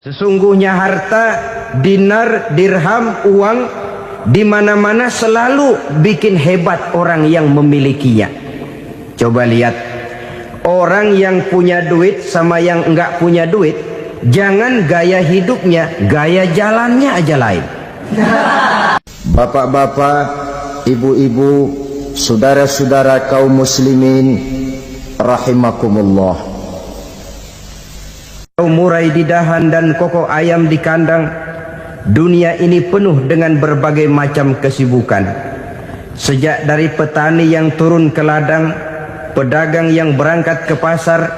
Sesungguhnya harta, dinar, dirham, uang di mana-mana selalu bikin hebat orang yang memilikinya. Coba lihat, orang yang punya duit sama yang enggak punya duit, jangan gaya hidupnya, gaya jalannya aja lain. Bapak-bapak, ibu-ibu, saudara-saudara kaum muslimin rahimakumullah. Murai di dahan dan koko ayam di kandang, dunia ini penuh dengan berbagai macam kesibukan. Sejak dari petani yang turun ke ladang, pedagang yang berangkat ke pasar,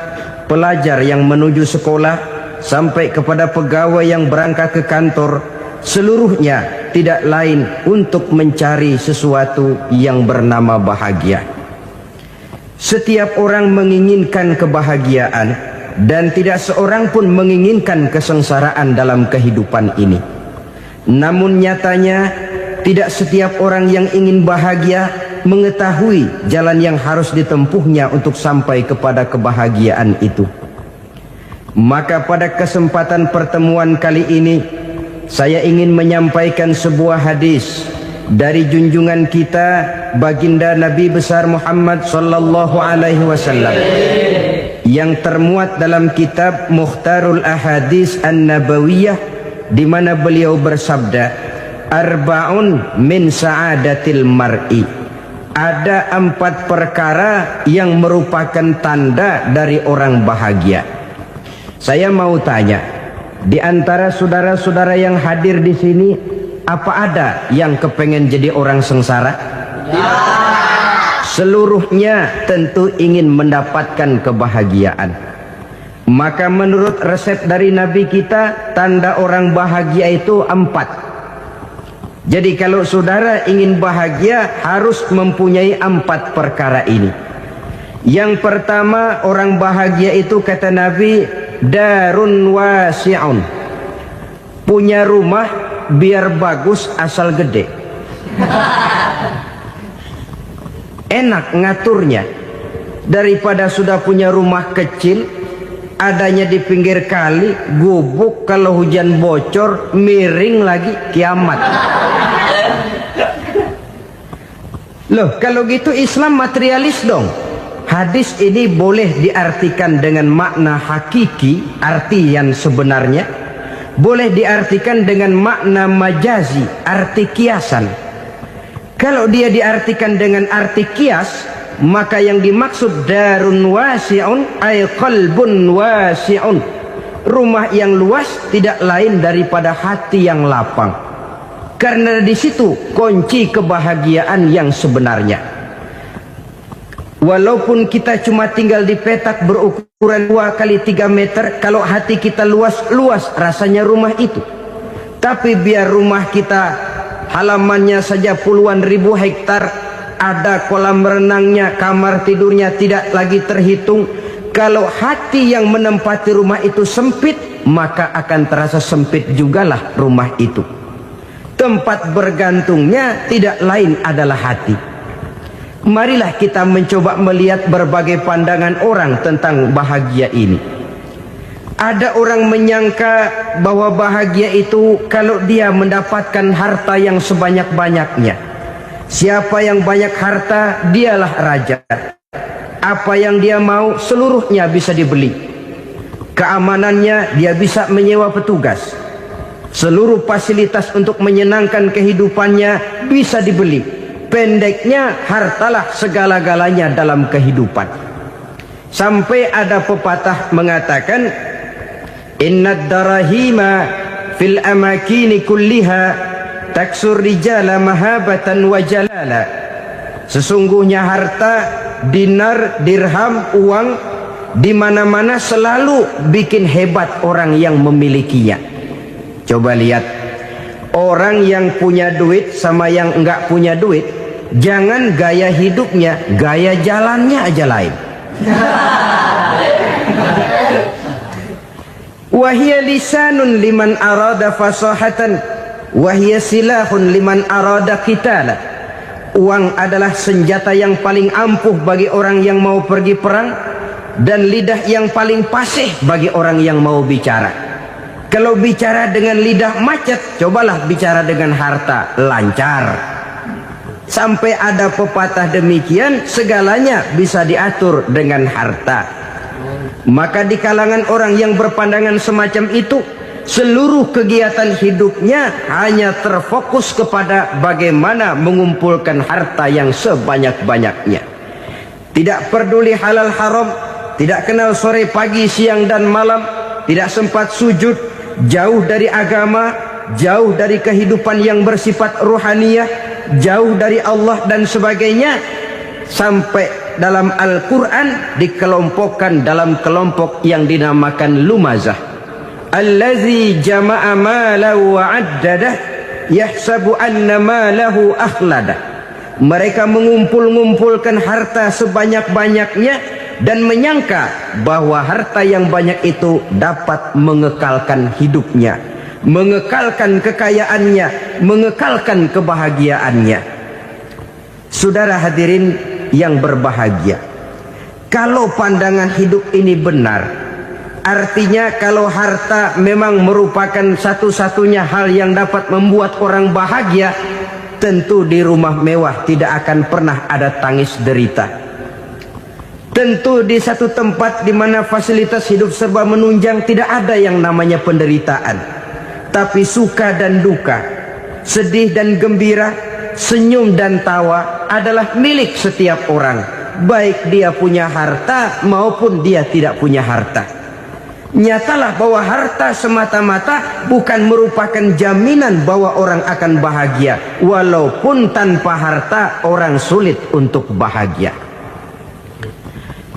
pelajar yang menuju sekolah, sampai kepada pegawai yang berangkat ke kantor, seluruhnya tidak lain untuk mencari sesuatu yang bernama bahagia. Setiap orang menginginkan kebahagiaan, dan tidak seorang pun menginginkan kesengsaraan dalam kehidupan ini. Namun nyatanya tidak setiap orang yang ingin bahagia mengetahui jalan yang harus ditempuhnya untuk sampai kepada kebahagiaan itu. Maka pada kesempatan pertemuan kali ini, saya ingin menyampaikan sebuah hadis dari junjungan kita baginda Nabi besar Muhammad sallallahu alaihi wasallam yang termuat dalam kitab Mukhtarul Ahadis An-Nabawiyah, di mana beliau bersabda, arba'un min sa'adatil mar'i. Ada 4 perkara yang merupakan tanda dari orang bahagia. Saya mau tanya, di antara saudara-saudara yang hadir di sini, apa ada yang kepengen jadi orang sengsara? Ya. Seluruhnya tentu ingin mendapatkan kebahagiaan. Maka menurut resep dari Nabi kita, tanda orang bahagia itu 4. Jadi kalau saudara ingin bahagia, harus mempunyai 4 perkara ini. Yang pertama, orang bahagia itu kata Nabi, darun wasi'un. Punya rumah biar bagus asal gede. Enak ngaturnya, daripada sudah punya rumah kecil adanya di pinggir kali, gubuk, kalau hujan bocor miring lagi, kiamat. Loh, kalau gitu Islam materialis dong. Hadis ini boleh diartikan dengan makna hakiki, arti yang sebenarnya, boleh diartikan dengan makna majazi, arti kiasan. Kalau dia diartikan dengan arti kias, maka yang dimaksud darun wasi'un ay qalbun wasi'un. Rumah yang luas tidak lain daripada hati yang lapang. Karena di situ kunci kebahagiaan yang sebenarnya. Walaupun kita cuma tinggal di petak berukuran 2 kali 3 meter, kalau hati kita luas-luas rasanya rumah itu. Tapi biar rumah kita halamannya saja puluhan ribu hektar, ada kolam renangnya, kamar tidurnya tidak lagi terhitung. Kalau hati yang menempati rumah itu sempit, maka akan terasa sempit jugalah rumah itu. Tempat bergantungnya tidak lain adalah hati. Marilah kita mencoba melihat berbagai pandangan orang tentang bahagia ini. Ada orang menyangka bahwa bahagia itu kalau dia mendapatkan harta yang sebanyak-banyaknya. Siapa yang banyak harta, dialah raja. Apa yang dia mau, seluruhnya bisa dibeli. Keamanannya, dia bisa menyewa petugas. Seluruh fasilitas untuk menyenangkan kehidupannya bisa dibeli. Pendeknya, hartalah segala-galanya dalam kehidupan. Sampai ada pepatah mengatakan, innad darahima fil amakini kulliha taksur rijala mahabatan wa jalala. Sesungguhnya harta, dinar, dirham, uang di mana-mana selalu bikin hebat orang yang memilikinya. Coba lihat, orang yang punya duit sama yang enggak punya duit, jangan gaya hidupnya, gaya jalannya aja lain. Wahia lisanun liman arada fasahatan, wahia silahun liman arada qitala. Uang adalah senjata yang paling ampuh bagi orang yang mau pergi perang, dan lidah yang paling fasih bagi orang yang mau bicara. Kalau bicara dengan lidah macet, cobalah bicara dengan harta, lancar. Sampai ada pepatah demikian, segalanya bisa diatur dengan harta. Maka di kalangan orang yang berpandangan semacam itu, seluruh kegiatan hidupnya hanya terfokus kepada bagaimana mengumpulkan harta yang sebanyak-banyaknya. Tidak peduli halal haram, tidak kenal sore pagi siang dan malam, tidak sempat sujud, jauh dari agama, jauh dari kehidupan yang bersifat ruhaniyah, jauh dari Allah dan sebagainya. Sampai dalam Al-Quran dikelompokkan dalam kelompok yang dinamakan lumazah. Allazi jama'a malahu wa'addadah yahsabu anna malahu akhladah. Mereka mengumpul-ngumpulkan harta sebanyak-banyaknya dan menyangka bahwa harta yang banyak itu dapat mengekalkan hidupnya, mengekalkan kekayaannya, mengekalkan kebahagiaannya. Saudara hadirin yang berbahagia, kalau pandangan hidup ini benar, artinya kalau harta memang merupakan satu-satunya hal yang dapat membuat orang bahagia, tentu di rumah mewah tidak akan pernah ada tangis derita. Tentu di satu tempat di mana fasilitas hidup serba menunjang tidak ada yang namanya penderitaan. Tapi suka dan duka, sedih dan gembira, senyum dan tawa adalah milik setiap orang, baik dia punya harta maupun dia tidak punya harta. Nyatalah bahwa harta semata-mata bukan merupakan jaminan bahwa orang akan bahagia, walaupun tanpa harta orang sulit untuk bahagia.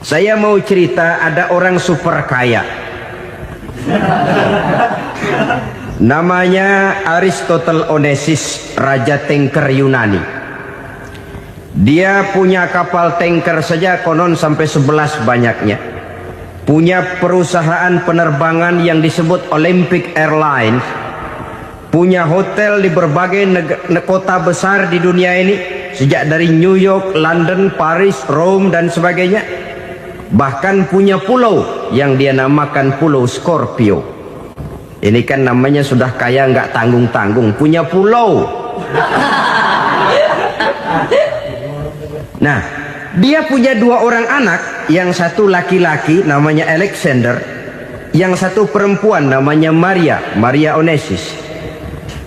Saya mau cerita, ada orang super kaya, namanya Aristotle Onesimus, raja tanker Yunani. Dia punya kapal tanker saja konon sampai 11 banyaknya. Punya perusahaan penerbangan yang disebut Olympic Airlines. Punya hotel di berbagai kota besar di dunia ini, sejak dari New York, London, Paris, Rome dan sebagainya. Bahkan punya pulau yang dia namakan Pulau Scorpio. Ini kan namanya sudah kaya nggak tanggung-tanggung, punya pulau. Nah, dia punya 2 orang anak, yang satu laki-laki namanya Alexander, yang satu perempuan namanya Maria Onesimus.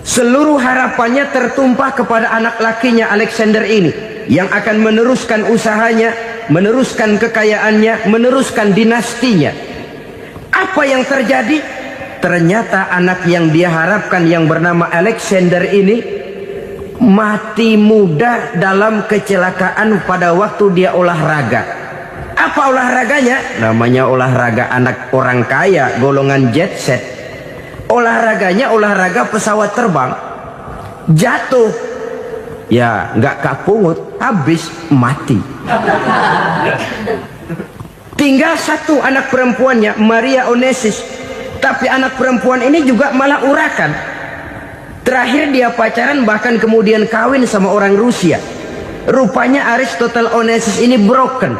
Seluruh harapannya tertumpah kepada anak lakinya Alexander ini, yang akan meneruskan usahanya, meneruskan kekayaannya, meneruskan dinastinya. Apa yang terjadi? Ternyata anak yang dia harapkan yang bernama Alexander ini mati muda dalam kecelakaan pada waktu dia olahraga. Apa olahraganya? Namanya olahraga anak orang kaya, golongan jet set. Olahraganya olahraga pesawat terbang. Jatuh, ya nggak kapungut, habis mati. Tinggal satu anak perempuannya, Maria Onesimus. Tapi anak perempuan ini juga malah urakan. Terakhir dia pacaran, bahkan kemudian kawin sama orang Rusia. Rupanya Aristotle Onesimus ini broken.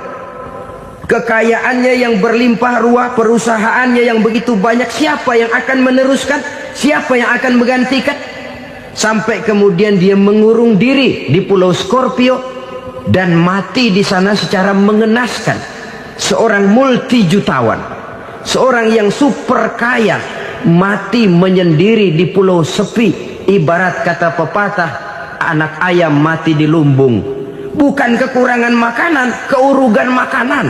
Kekayaannya yang berlimpah ruah, perusahaannya yang begitu banyak, siapa yang akan meneruskan? Siapa yang akan menggantikan? Sampai kemudian dia mengurung diri di Pulau Scorpio dan mati di sana secara mengenaskan. Seorang multi-jutawan, seorang yang super kaya, mati menyendiri di pulau sepi. Ibarat kata pepatah, anak ayam mati di lumbung. Bukan kekurangan makanan, keurugan makanan.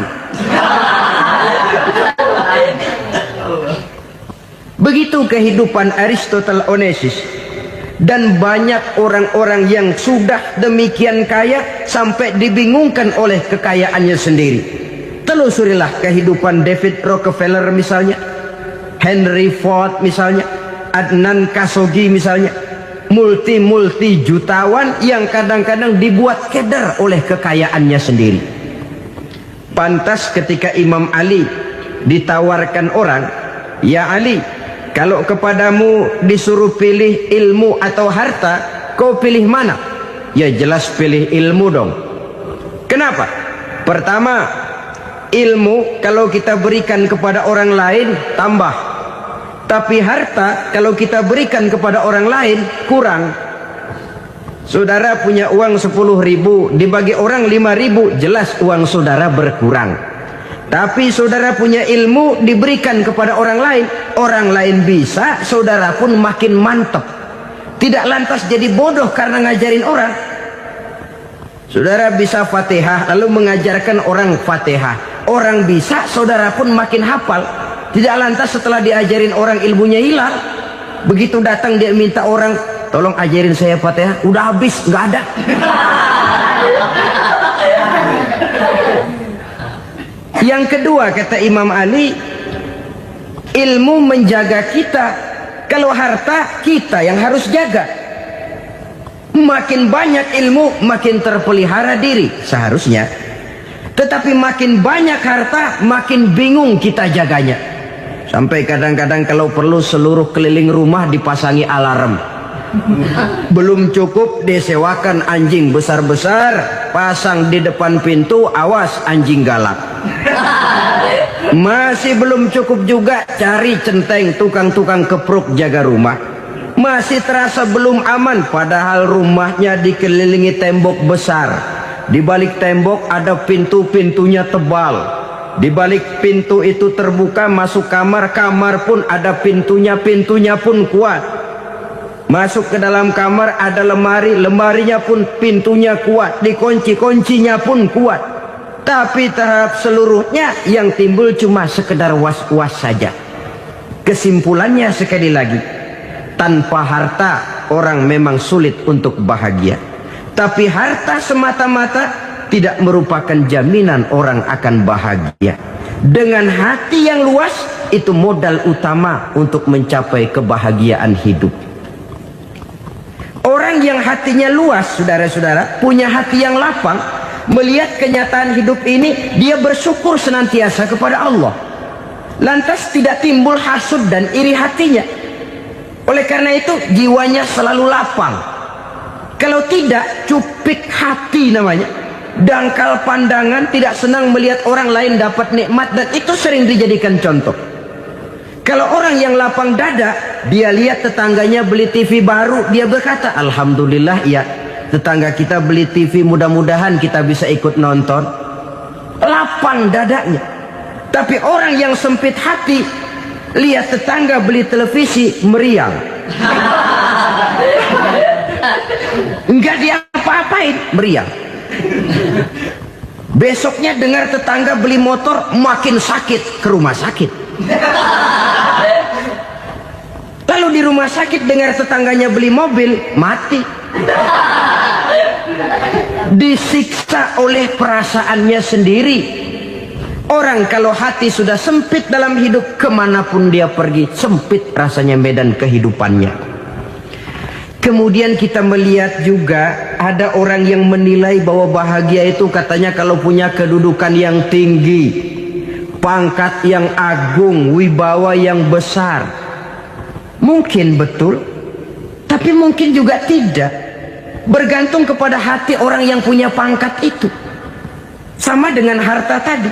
Begitu kehidupan Aristotle Onesimus. Dan banyak orang-orang yang sudah demikian kaya sampai dibingungkan oleh kekayaannya sendiri. Telusurilah kehidupan David Rockefeller misalnya, Henry Ford misalnya, Adnan Khashoggi misalnya. Multi jutawan yang kadang-kadang dibuat keder oleh kekayaannya sendiri. Pantas ketika Imam Ali ditawarkan orang, "Ya Ali, kalau kepadamu disuruh pilih ilmu atau harta, kau pilih mana?" Ya jelas pilih ilmu dong. Kenapa? Pertama, ilmu kalau kita berikan kepada orang lain tambah. Tapi harta kalau kita berikan kepada orang lain kurang. Saudara punya uang 10.000, dibagi orang 5.000, jelas uang saudara berkurang. Tapi saudara punya ilmu, diberikan kepada orang lain bisa, saudara pun makin mantap. Tidak lantas jadi bodoh karena ngajarin orang. Saudara bisa Fatihah lalu mengajarkan orang Fatihah, orang bisa, saudara pun makin hafal. Tidak lantas setelah diajarin orang ilmunya hilang. Begitu datang dia minta orang, tolong ajarin saya Fatihah, udah habis, nggak ada. Yang kedua kata Imam Ali, ilmu menjaga kita. Kalau harta kita yang harus jaga. Makin banyak ilmu makin terpelihara diri seharusnya. Tetapi makin banyak harta makin bingung kita jaganya. Sampai kadang-kadang kalau perlu seluruh keliling rumah dipasangi alarm. Belum cukup disewakan anjing besar-besar, pasang di depan pintu, awas anjing galak. Masih belum cukup juga, cari centeng tukang-tukang kepruk jaga rumah. Masih terasa belum aman, padahal rumahnya dikelilingi tembok besar. Di balik tembok ada pintu-pintunya tebal. Di balik pintu itu terbuka masuk kamar, kamar pun ada pintunya, pintunya pun kuat. Masuk ke dalam kamar ada lemari, lemarinya pun pintunya kuat, dikunci, kuncinya pun kuat. Tapi terhadap seluruhnya yang timbul cuma sekedar was-was saja. Kesimpulannya sekali lagi, tanpa harta orang memang sulit untuk bahagia. Tapi harta semata-mata tidak merupakan jaminan orang akan bahagia. Dengan hati yang luas, itu modal utama untuk mencapai kebahagiaan hidup. Orang yang hatinya luas, saudara-saudara, punya hati yang lapang, melihat kenyataan hidup ini, dia bersyukur senantiasa kepada Allah. Lantas tidak timbul hasud dan iri hatinya. Oleh karena itu jiwanya selalu lapang. Kalau tidak, cupik hati namanya, dangkal pandangan, tidak senang melihat orang lain dapat nikmat, dan itu sering dijadikan contoh. Kalau orang yang lapang dada, dia lihat tetangganya beli TV baru, dia berkata, alhamdulillah ya, tetangga kita beli TV, mudah-mudahan kita bisa ikut nonton. Lapang dadanya. Tapi orang yang sempit hati, lihat tetangga beli televisi, meriang. Enggak dia apa-apain, meriang. Besoknya dengar tetangga beli motor, makin sakit, ke rumah sakit. Lalu di rumah sakit dengar tetangganya beli mobil, mati. Disiksa oleh perasaannya sendiri. Orang kalau hati sudah sempit dalam hidup, kemanapun dia pergi, sempit rasanya medan kehidupannya. Kemudian kita melihat juga ada orang yang menilai bahwa bahagia itu katanya kalau punya kedudukan yang tinggi, pangkat yang agung, wibawa yang besar. Mungkin betul, tapi mungkin juga tidak. Bergantung kepada hati orang yang punya pangkat itu. Sama dengan harta tadi.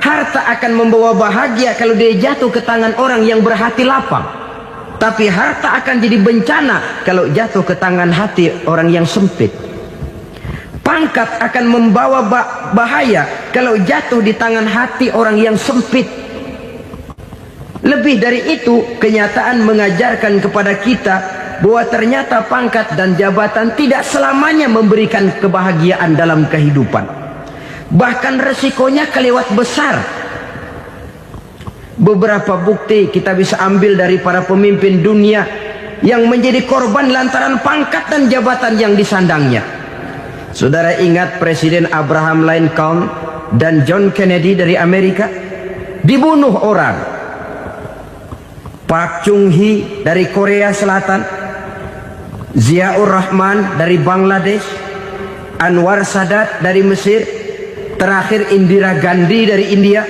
Harta akan membawa bahagia kalau dia jatuh ke tangan orang yang berhati lapang. Tapi harta akan jadi bencana kalau jatuh ke tangan hati orang yang sempit. Pangkat akan membawa bahaya kalau jatuh di tangan hati orang yang sempit. Lebih dari itu, kenyataan mengajarkan kepada kita bahwa ternyata pangkat dan jabatan tidak selamanya memberikan kebahagiaan dalam kehidupan. Bahkan resikonya kelewat besar. Beberapa bukti kita bisa ambil dari para pemimpin dunia yang menjadi korban lantaran pangkat dan jabatan yang disandangnya. Saudara ingat Presiden Abraham Lincoln dan John Kennedy dari Amerika? Dibunuh orang. Park Chung-hee dari Korea Selatan, Ziaur Rahman dari Bangladesh, Anwar Sadat dari Mesir, terakhir Indira Gandhi dari India,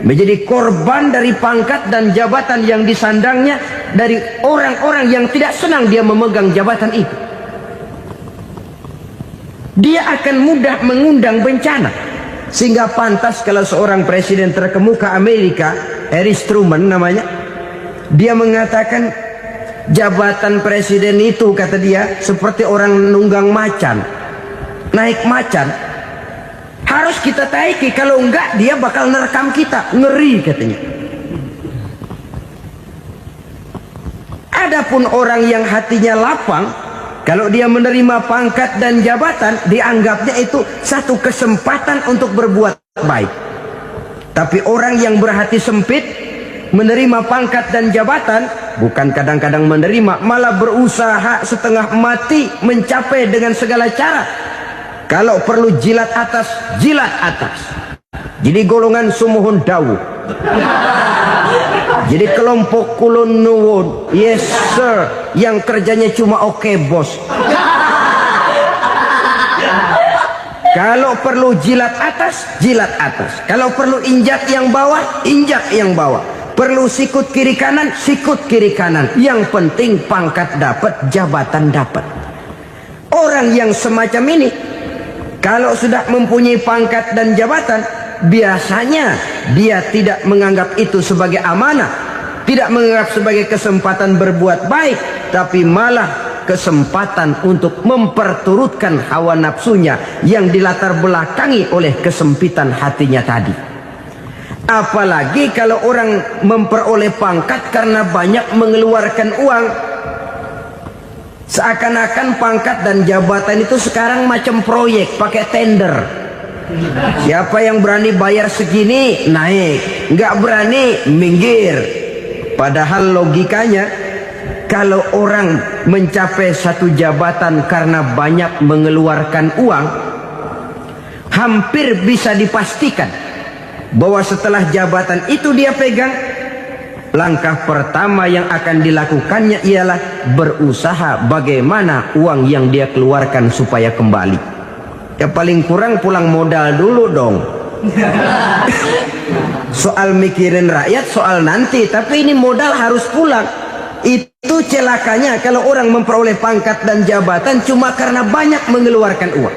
menjadi korban dari pangkat dan jabatan yang disandangnya dari orang-orang yang tidak senang dia memegang jabatan itu. Dia akan mudah mengundang bencana. Sehingga pantas kalau seorang presiden terkemuka Amerika, Harry Truman namanya, Dia mengatakan jabatan presiden itu, kata dia, seperti orang nunggang macan, naik macan. Harus kita taiki, kalau enggak dia bakal nerekam kita, ngeri katanya. Adapun orang yang hatinya lapang, kalau dia menerima pangkat dan jabatan, dianggapnya itu satu kesempatan untuk berbuat baik. Tapi orang yang berhati sempit, menerima pangkat dan jabatan, bukan kadang-kadang menerima, malah berusaha setengah mati mencapai dengan segala cara. Kalau perlu jilat atas, jilat atas. Jadi golongan sumuhun dawu. Jadi kelompok kulon nuwun, yes sir, yang kerjanya cuma oke bos. Kalau perlu jilat atas, jilat atas. Kalau perlu injak yang bawah, injak yang bawah. Perlu sikut kiri kanan, sikut kiri kanan. Yang penting pangkat dapat, jabatan dapat. Orang yang semacam ini, kalau sudah mempunyai pangkat dan jabatan, biasanya dia tidak menganggap itu sebagai amanah, tidak menganggap sebagai kesempatan berbuat baik, tapi malah kesempatan untuk memperturutkan hawa nafsunya yang dilatar belakangi oleh kesempitan hatinya tadi. Apalagi kalau orang memperoleh pangkat karena banyak mengeluarkan uang. Seakan-akan pangkat dan jabatan itu sekarang macam proyek, pakai tender. Siapa yang berani bayar segini, naik. Nggak berani, minggir. Padahal logikanya, kalau orang mencapai satu jabatan karena banyak mengeluarkan uang, hampir bisa dipastikan bahwa setelah jabatan itu dia pegang, langkah pertama yang akan dilakukannya ialah berusaha bagaimana uang yang dia keluarkan supaya kembali. Ya paling kurang pulang modal dulu dong. Soal mikirin rakyat soal nanti, tapi ini modal harus pulang. Itu celakanya kalau orang memperoleh pangkat dan jabatan cuma karena banyak mengeluarkan uang.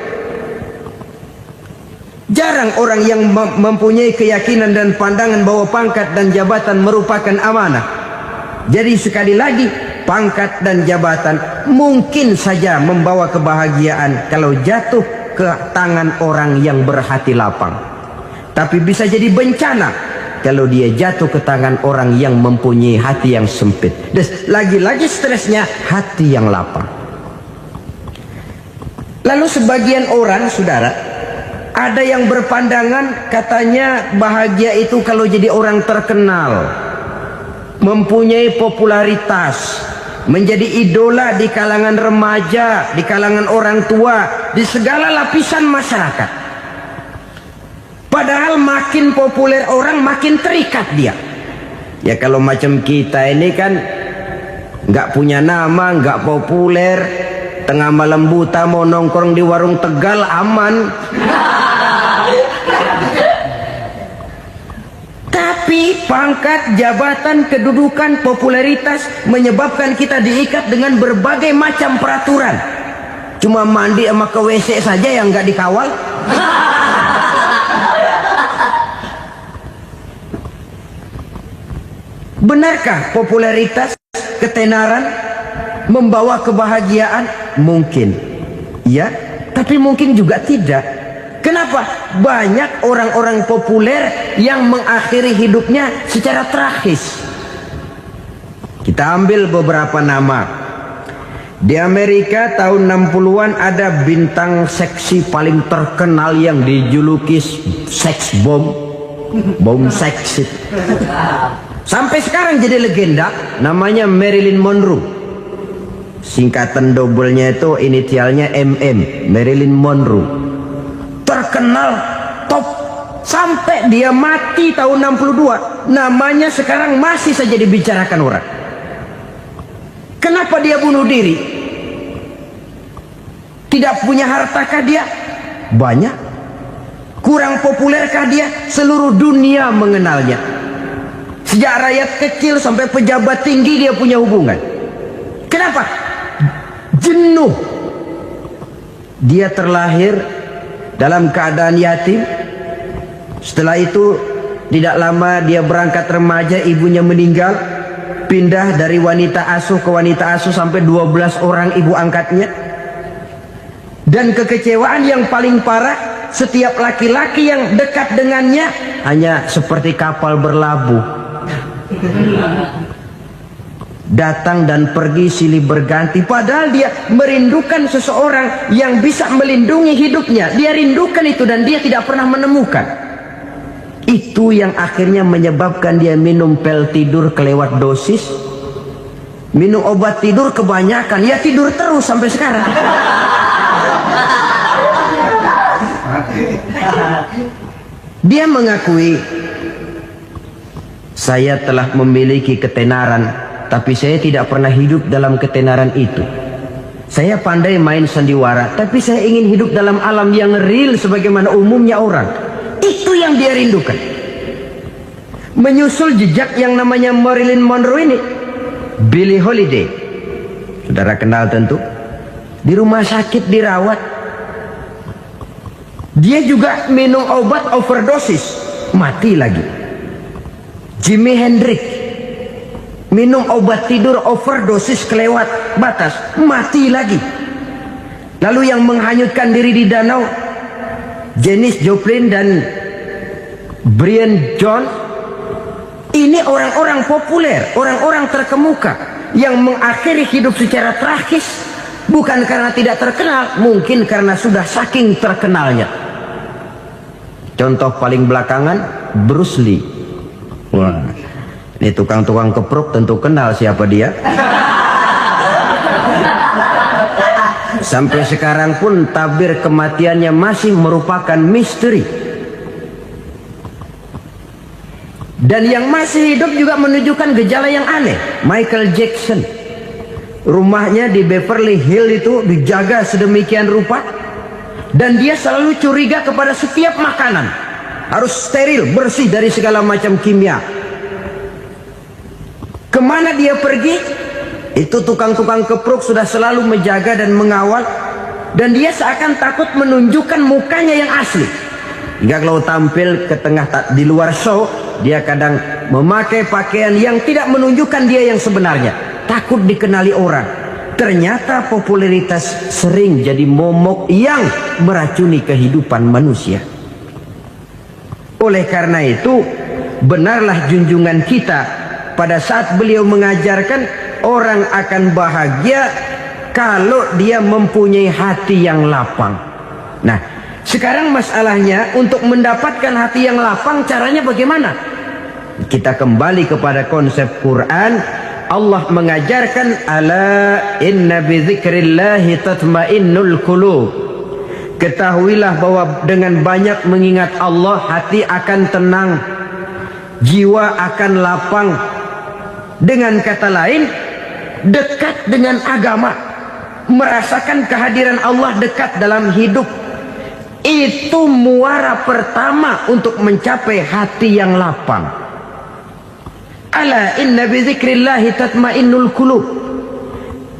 Jarang orang yang mempunyai keyakinan dan pandangan bahwa pangkat dan jabatan merupakan amanah. Jadi sekali lagi, pangkat dan jabatan mungkin saja membawa kebahagiaan kalau jatuh ke tangan orang yang berhati lapang. Tapi bisa jadi bencana kalau dia jatuh ke tangan orang yang mempunyai hati yang sempit. Dan lagi-lagi stresnya hati yang lapang. Lalu sebagian orang, saudara, ada yang berpandangan katanya bahagia itu kalau jadi orang terkenal, mempunyai popularitas, menjadi idola di kalangan remaja, di kalangan orang tua, di segala lapisan masyarakat. Padahal makin populer orang, makin terikat dia. Ya kalau macam kita ini kan nggak punya nama, nggak populer, tengah malam buta mau nongkrong di warung Tegal aman. Tapi pangkat, jabatan, kedudukan, popularitas menyebabkan kita diikat dengan berbagai macam peraturan. Cuma mandi sama ke WC saja yang nggak dikawal. Benarkah popularitas, ketenaran membawa kebahagiaan? Mungkin. Ya, tapi mungkin juga tidak. Kenapa? Banyak orang-orang populer yang mengakhiri hidupnya secara tragis. Kita ambil beberapa nama. Di Amerika tahun 60-an ada bintang seksi paling terkenal yang dijuluki seks bom. Bom seks. Sampai sekarang jadi legenda, namanya Marilyn Monroe. Singkatan doublenya itu inisialnya MM, Marilyn Monroe. Terkenal top sampai dia mati tahun 62, namanya sekarang masih saja dibicarakan orang. Kenapa dia bunuh diri? Tidak punya hartakah dia? Banyak. Kurang populerkah dia? Seluruh dunia mengenalnya. Sejak rakyat kecil sampai pejabat tinggi dia punya hubungan. Kenapa? Jenuh. Dia terlahir dalam keadaan yatim. Setelah itu tidak lama dia berangkat remaja, ibunya meninggal. pindah dari wanita asuh ke wanita asuh sampai 12 orang ibu angkatnya. Dan kekecewaan yang paling parah, setiap laki-laki yang dekat dengannya hanya seperti kapal berlabuh, datang dan pergi silih berganti. Padahal dia merindukan seseorang yang bisa melindungi hidupnya. Dia rindukan itu dan dia tidak pernah menemukan. Itu yang akhirnya menyebabkan dia minum pil tidur kelewat dosis, minum obat tidur kebanyakan, ya tidur terus sampai sekarang. Dia mengakui, saya telah memiliki ketenaran, tapi saya tidak pernah hidup dalam ketenaran itu. Saya pandai main sandiwara, tapi saya ingin hidup dalam alam yang real sebagaimana umumnya orang. Itu yang dia rindukan. Menyusul jejak yang namanya Marilyn Monroe ini, Billie Holiday, saudara kenal tentu, di rumah sakit dirawat. Dia juga minum obat overdosis, mati lagi. Jimi Hendrix minum obat tidur overdosis kelewat batas, mati lagi. Lalu yang menghanyutkan diri di danau, Janis Joplin dan Brian Jones. Ini orang-orang populer, orang-orang terkemuka yang mengakhiri hidup secara tragis, bukan karena tidak terkenal, mungkin karena sudah saking terkenalnya. Contoh paling belakangan, Bruce Lee. Wah, ini tukang-tukang keprok tentu kenal siapa dia. Sampai sekarang pun tabir kematiannya masih merupakan misteri. Dan yang masih hidup juga menunjukkan gejala yang aneh. Michael Jackson, rumahnya di Beverly Hills itu dijaga sedemikian rupa, dan dia selalu curiga kepada setiap makanan harus steril, bersih dari segala macam kimia. Kemana dia pergi, itu tukang-tukang keprok sudah selalu menjaga dan mengawal, dan dia seakan takut menunjukkan mukanya yang asli. Hingga kalau tampil ke tengah di luar show, dia kadang memakai pakaian yang tidak menunjukkan dia yang sebenarnya, takut dikenali orang. Ternyata popularitas sering jadi momok yang meracuni kehidupan manusia. Oleh karena itu, benarlah junjungan kita pada saat beliau mengajarkan orang akan bahagia kalau dia mempunyai hati yang lapang. Nah, sekarang masalahnya untuk mendapatkan hati yang lapang, caranya bagaimana? Kita kembali kepada konsep Quran. Allah mengajarkan, ala inna bidzikrillahi tatmainnul qulub. Ketahuilah bahwa dengan banyak mengingat Allah, hati akan tenang, jiwa akan lapang. Dengan kata lain, dekat dengan agama, merasakan kehadiran Allah dekat dalam hidup. Itu muara pertama untuk mencapai hati yang lapang. Ala inna bidzikrillahi tatmainnul qulub.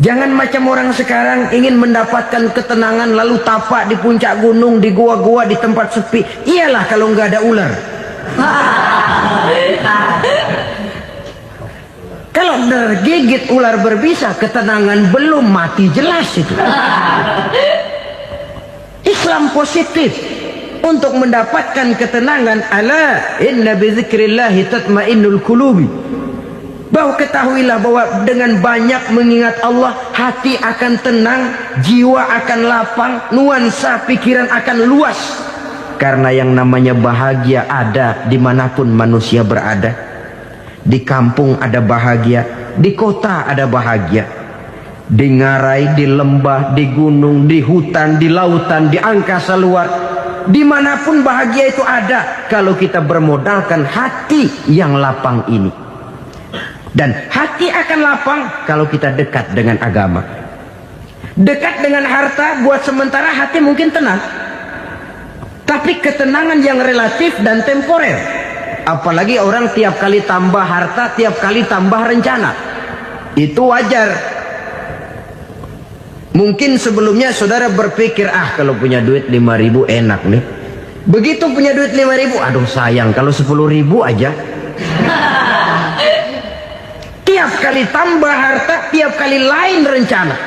Jangan macam orang sekarang ingin mendapatkan ketenangan lalu tapak di puncak gunung, di gua-gua, di tempat sepi. Iyalah kalau nggak ada ular. Kalau tergigit ular berbisa, ketenangan belum, mati jelas itu. Islam positif untuk mendapatkan ketenangan. Ala inna bidzikrillahi tatmainnul qulubi. Bahwa ketahuilah bahwa dengan banyak mengingat Allah, hati akan tenang, jiwa akan lapang, nuansa pikiran akan luas. Karena yang namanya bahagia ada dimanapun manusia berada. Di kampung ada bahagia, di kota ada bahagia, di ngarai, di lembah, di gunung, di hutan, di lautan, di angkasa luar, dimanapun bahagia itu ada kalau kita bermodalkan hati yang lapang ini. Dan hati akan lapang kalau kita dekat dengan agama. Dekat dengan harta buat sementara hati mungkin tenang, tapi ketenangan yang relatif dan temporer. Apalagi orang tiap kali tambah harta, tiap kali tambah rencana. Itu wajar. Mungkin sebelumnya saudara berpikir, kalau punya duit 5.000 enak nih. Begitu punya duit 5.000, aduh sayang kalau 10.000 aja. Tiap Tiap kali tambah harta, tiap kali lain rencana.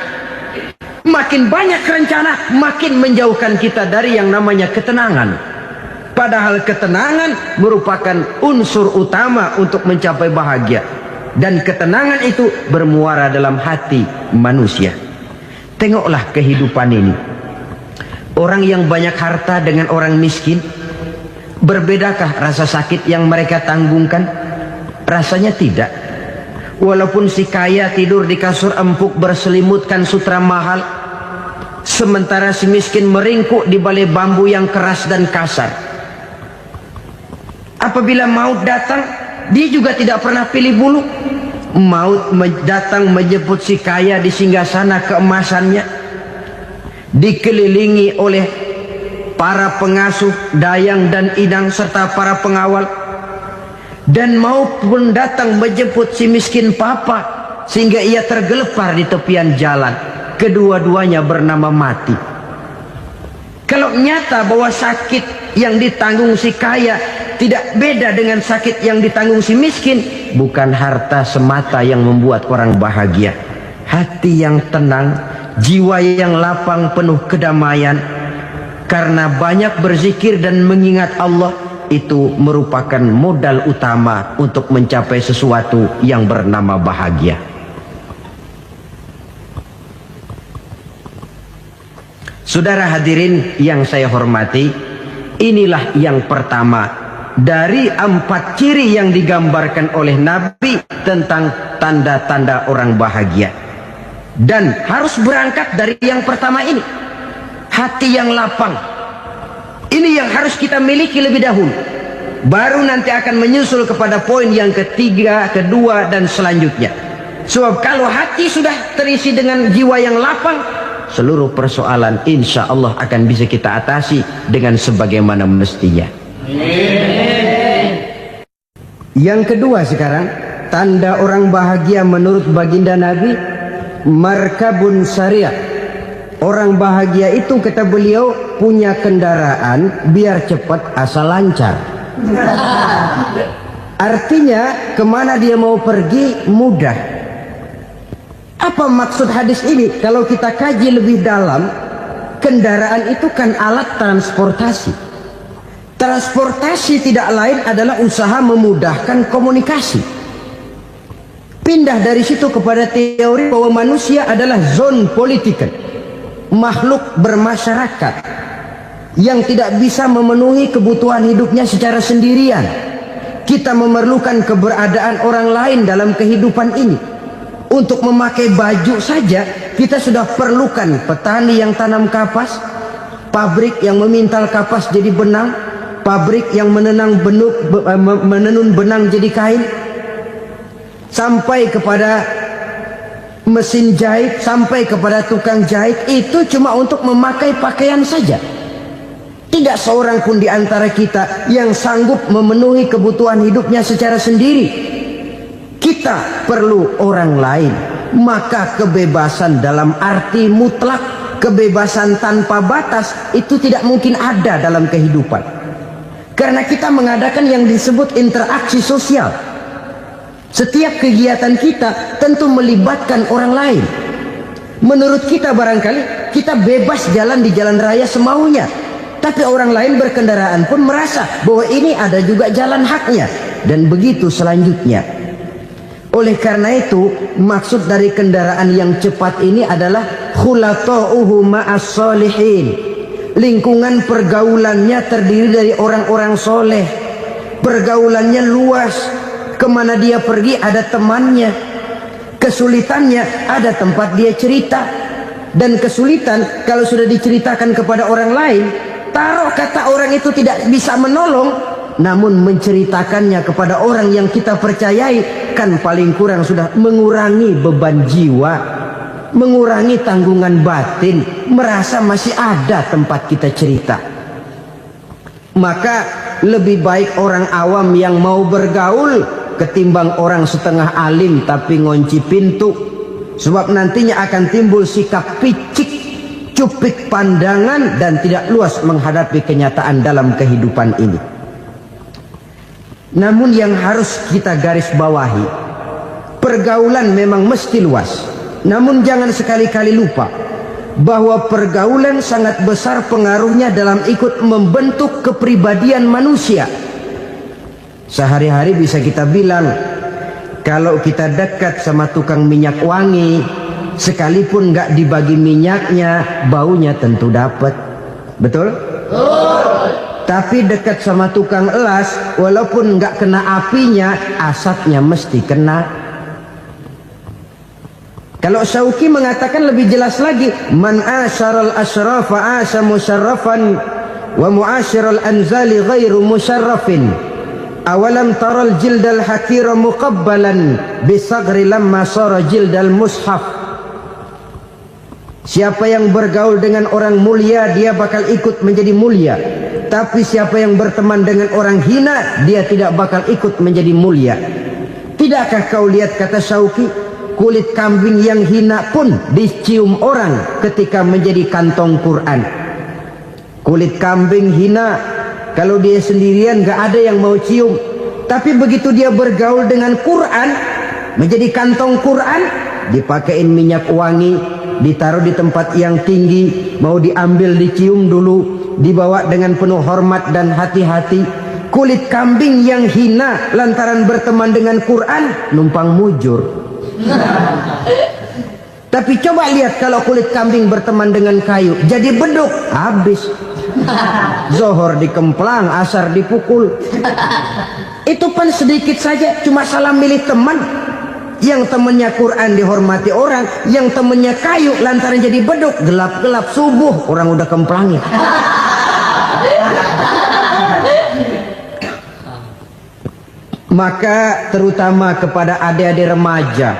Makin banyak rencana, makin menjauhkan kita dari yang namanya ketenangan. Padahal ketenangan merupakan unsur utama untuk mencapai bahagia. Dan ketenangan itu bermuara dalam hati manusia. Tengoklah kehidupan ini. Orang yang banyak harta dengan orang miskin, berbedakah rasa sakit yang mereka tanggungkan? Rasanya tidak. Walaupun si kaya tidur di kasur empuk berselimutkan sutra mahal, sementara si miskin meringkuk di balai bambu yang keras dan kasar. Apabila maut datang, dia juga tidak pernah pilih bulu. Maut datang menjemput si kaya di singgasana keemasannya, dikelilingi oleh para pengasuh, dayang dan inang serta para pengawal. Dan maupun datang menjemput si miskin papa sehingga ia tergelepar di tepian jalan. Kedua-duanya bernama mati. Kalau nyata bahwa sakit yang ditanggung si kaya tidak beda dengan sakit yang ditanggung si miskin, bukan harta semata yang membuat orang bahagia. Hati yang tenang, jiwa yang lapang penuh kedamaian karena banyak berzikir dan mengingat Allah, itu merupakan modal utama untuk mencapai sesuatu yang bernama bahagia. Saudara hadirin yang saya hormati, inilah yang pertama dari 4 ciri yang digambarkan oleh Nabi tentang tanda-tanda orang bahagia. Dan harus berangkat dari yang pertama ini, hati yang lapang. Ini yang harus kita miliki lebih dahulu. Baru nanti akan menyusul kepada poin yang ketiga, kedua, dan selanjutnya. Sebab kalau hati sudah terisi dengan jiwa yang lapang, seluruh persoalan insya Allah akan bisa kita atasi dengan sebagaimana mestinya. Yang kedua sekarang, tanda orang bahagia menurut baginda Nabi, markabun syariah. Orang bahagia itu, kata beliau, punya kendaraan biar cepat asal lancar. Artinya kemana dia mau pergi mudah. Apa maksud hadis ini? Kalau kita kaji lebih dalam, kendaraan itu kan alat transportasi. Transportasi tidak lain adalah usaha memudahkan komunikasi. Pindah dari situ kepada teori bahwa manusia adalah zon political, makhluk bermasyarakat yang tidak bisa memenuhi kebutuhan hidupnya secara sendirian. Kita memerlukan keberadaan orang lain dalam kehidupan ini. Untuk memakai baju saja kita sudah perlukan petani yang tanam kapas, pabrik yang memintal kapas jadi benang, pabrik yang menenun benang jadi kain, sampai kepada mesin jahit, sampai kepada tukang jahit. Itu cuma untuk memakai pakaian saja. Tidak seorang pun di antara kita yang sanggup memenuhi kebutuhan hidupnya secara sendiri. Kita perlu orang lain. Maka kebebasan dalam arti mutlak, kebebasan tanpa batas, itu tidak mungkin ada dalam kehidupan. Karena kita mengadakan yang disebut interaksi sosial. Setiap kegiatan kita tentu melibatkan orang lain. Menurut kita barangkali kita bebas jalan di jalan raya semaunya, tapi orang lain berkendaraan pun merasa bahwa ini ada juga jalan haknya, dan begitu selanjutnya. Oleh karena itu, maksud dari kendaraan yang cepat ini adalah khulata'uhu ma'as solihin. Lingkungan pergaulannya terdiri dari orang-orang soleh. Pergaulannya luas. Kemana dia pergi ada temannya. Kesulitannya ada tempat dia cerita. Dan kesulitan kalau sudah diceritakan kepada orang lain, taruh kata orang itu tidak bisa menolong, namun menceritakannya kepada orang yang kita percayai, kan paling kurang sudah mengurangi beban jiwa, mengurangi tanggungan batin, merasa masih ada tempat kita cerita. Maka lebih baik orang awam yang mau bergaul ketimbang orang setengah alim tapi ngunci pintu. Sebab nantinya akan timbul sikap picik, cupik pandangan, dan tidak luas menghadapi kenyataan dalam kehidupan ini. Namun yang harus kita garis bawahi, pergaulan memang mesti luas. Namun jangan sekali-kali lupa bahwa pergaulan sangat besar pengaruhnya dalam ikut membentuk kepribadian manusia. Sehari-hari bisa kita bilang, kalau kita dekat sama tukang minyak wangi, sekalipun nggak dibagi minyaknya, baunya tentu dapat. Betul? Tapi dekat sama tukang elas, walaupun nggak kena apinya, asapnya mesti kena. Kalau Syauqi mengatakan lebih jelas lagi, man asyaral asyrafa asya musyarrafan wa muasyiral anzali ghairu musyarrafin. Awalam taral jildal hakira muqabbalan bisagri lamma sara jildal mushaf. Siapa yang bergaul dengan orang mulia, dia bakal ikut menjadi mulia. Tapi siapa yang berteman dengan orang hina, dia tidak bakal ikut menjadi mulia. Tidakkah kau lihat, kata Syauqi, kulit kambing yang hina pun dicium orang ketika menjadi kantong Quran. Kulit kambing hina, kalau dia sendirian gak ada yang mau cium. Tapi begitu dia bergaul dengan Quran, menjadi kantong Quran, dipakein minyak wangi, ditaruh di tempat yang tinggi, mau diambil dicium dulu, dibawa dengan penuh hormat dan hati-hati. Kulit kambing yang hina lantaran berteman dengan Quran, numpang mujur. Tapi coba lihat kalau kulit kambing berteman dengan kayu, jadi beduk, habis. Zohor dikemplang, asar dipukul. Itu pun sedikit saja, cuma salah milih teman. Yang temannya Quran dihormati orang, yang temannya kayu lantaran jadi beduk, gelap-gelap subuh orang udah kemplangin. Maka terutama kepada adik-adik remaja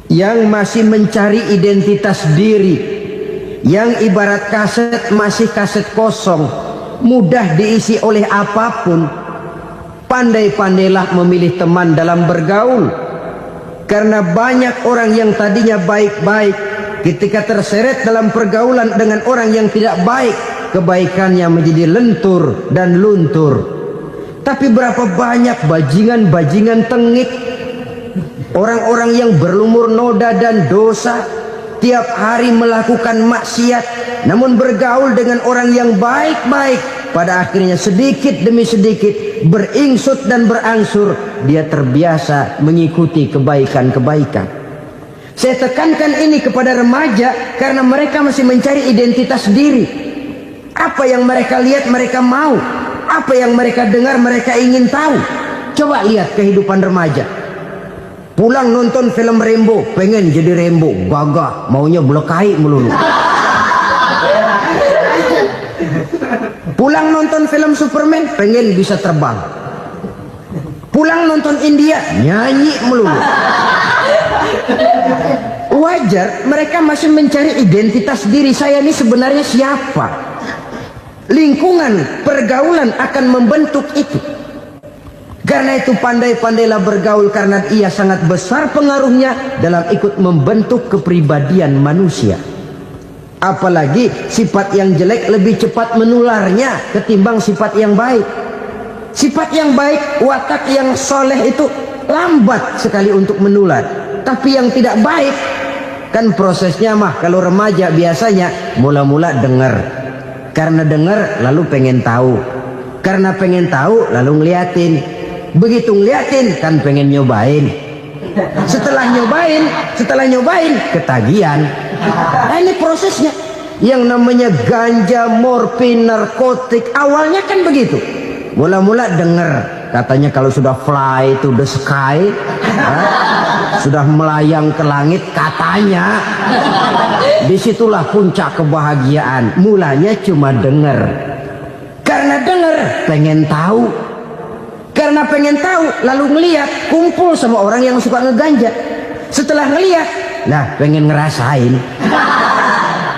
yang masih mencari identitas diri, yang ibarat kaset masih kaset kosong, mudah diisi oleh apapun, pandai-pandailah memilih teman dalam bergaul. Karena banyak orang yang tadinya baik-baik, ketika terseret dalam pergaulan dengan orang yang tidak baik, kebaikannya menjadi lentur dan luntur. Tapi berapa banyak bajingan-bajingan tengik, orang-orang yang berlumur noda dan dosa, tiap hari melakukan maksiat, namun bergaul dengan orang yang baik-baik, pada akhirnya sedikit demi sedikit beringsut dan berangsur dia terbiasa mengikuti kebaikan-kebaikan. Saya tekankan ini kepada remaja karena mereka masih mencari identitas diri. Apa yang mereka lihat mereka mau, apa yang mereka dengar mereka ingin tahu. Coba lihat kehidupan remaja. Pulang nonton film Rambo, pengen jadi Rambo, gagah, maunya belekai melulu. Pulang nonton film Superman, pengen bisa terbang. Pulang nonton India, nyanyi melulu. Wajar, mereka masih mencari identitas diri. Saya ini sebenarnya siapa? Lingkungan, pergaulan akan membentuk itu. Karena itu pandai-pandailah bergaul, karena ia sangat besar pengaruhnya dalam ikut membentuk kepribadian manusia. Apalagi sifat yang jelek lebih cepat menularnya ketimbang sifat yang baik. Sifat yang baik, watak yang soleh itu lambat sekali untuk menular. Tapi yang tidak baik, kan prosesnya mah kalau remaja biasanya mula-mula dengar. Karena dengar lalu pengen tahu. Karena pengen tahu lalu ngeliatin. Begitu ngeliatin kan pengen nyobain. Setelah nyobain ketagihan. Nah, ini prosesnya. Yang namanya ganja, morfin, narkotik, awalnya kan begitu. Mula-mula dengar, katanya kalau sudah fly to the sky, sudah melayang ke langit, katanya disitulah puncak kebahagiaan. Mulanya cuma dengar. Karena dengar pengen tahu. Karena pengen tahu lalu ngeliat, kumpul sama orang yang suka ngeganja. Setelah ngeliat, nah pengen ngerasain.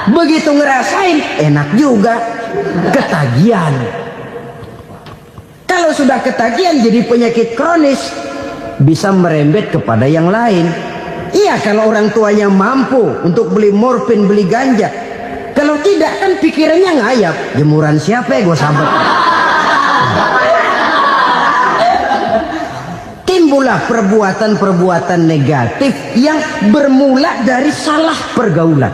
Begitu ngerasain enak juga, ketagihan. Kalau sudah ketagihan jadi penyakit kronis, bisa merembet kepada yang lain. Iya, kalau orang tuanya mampu untuk beli morfin, beli ganja. Kalau tidak kan pikirannya ngayap, jemuran siapa ya gue sabar. timbullah perbuatan-perbuatan negatif yang bermula dari salah pergaulan.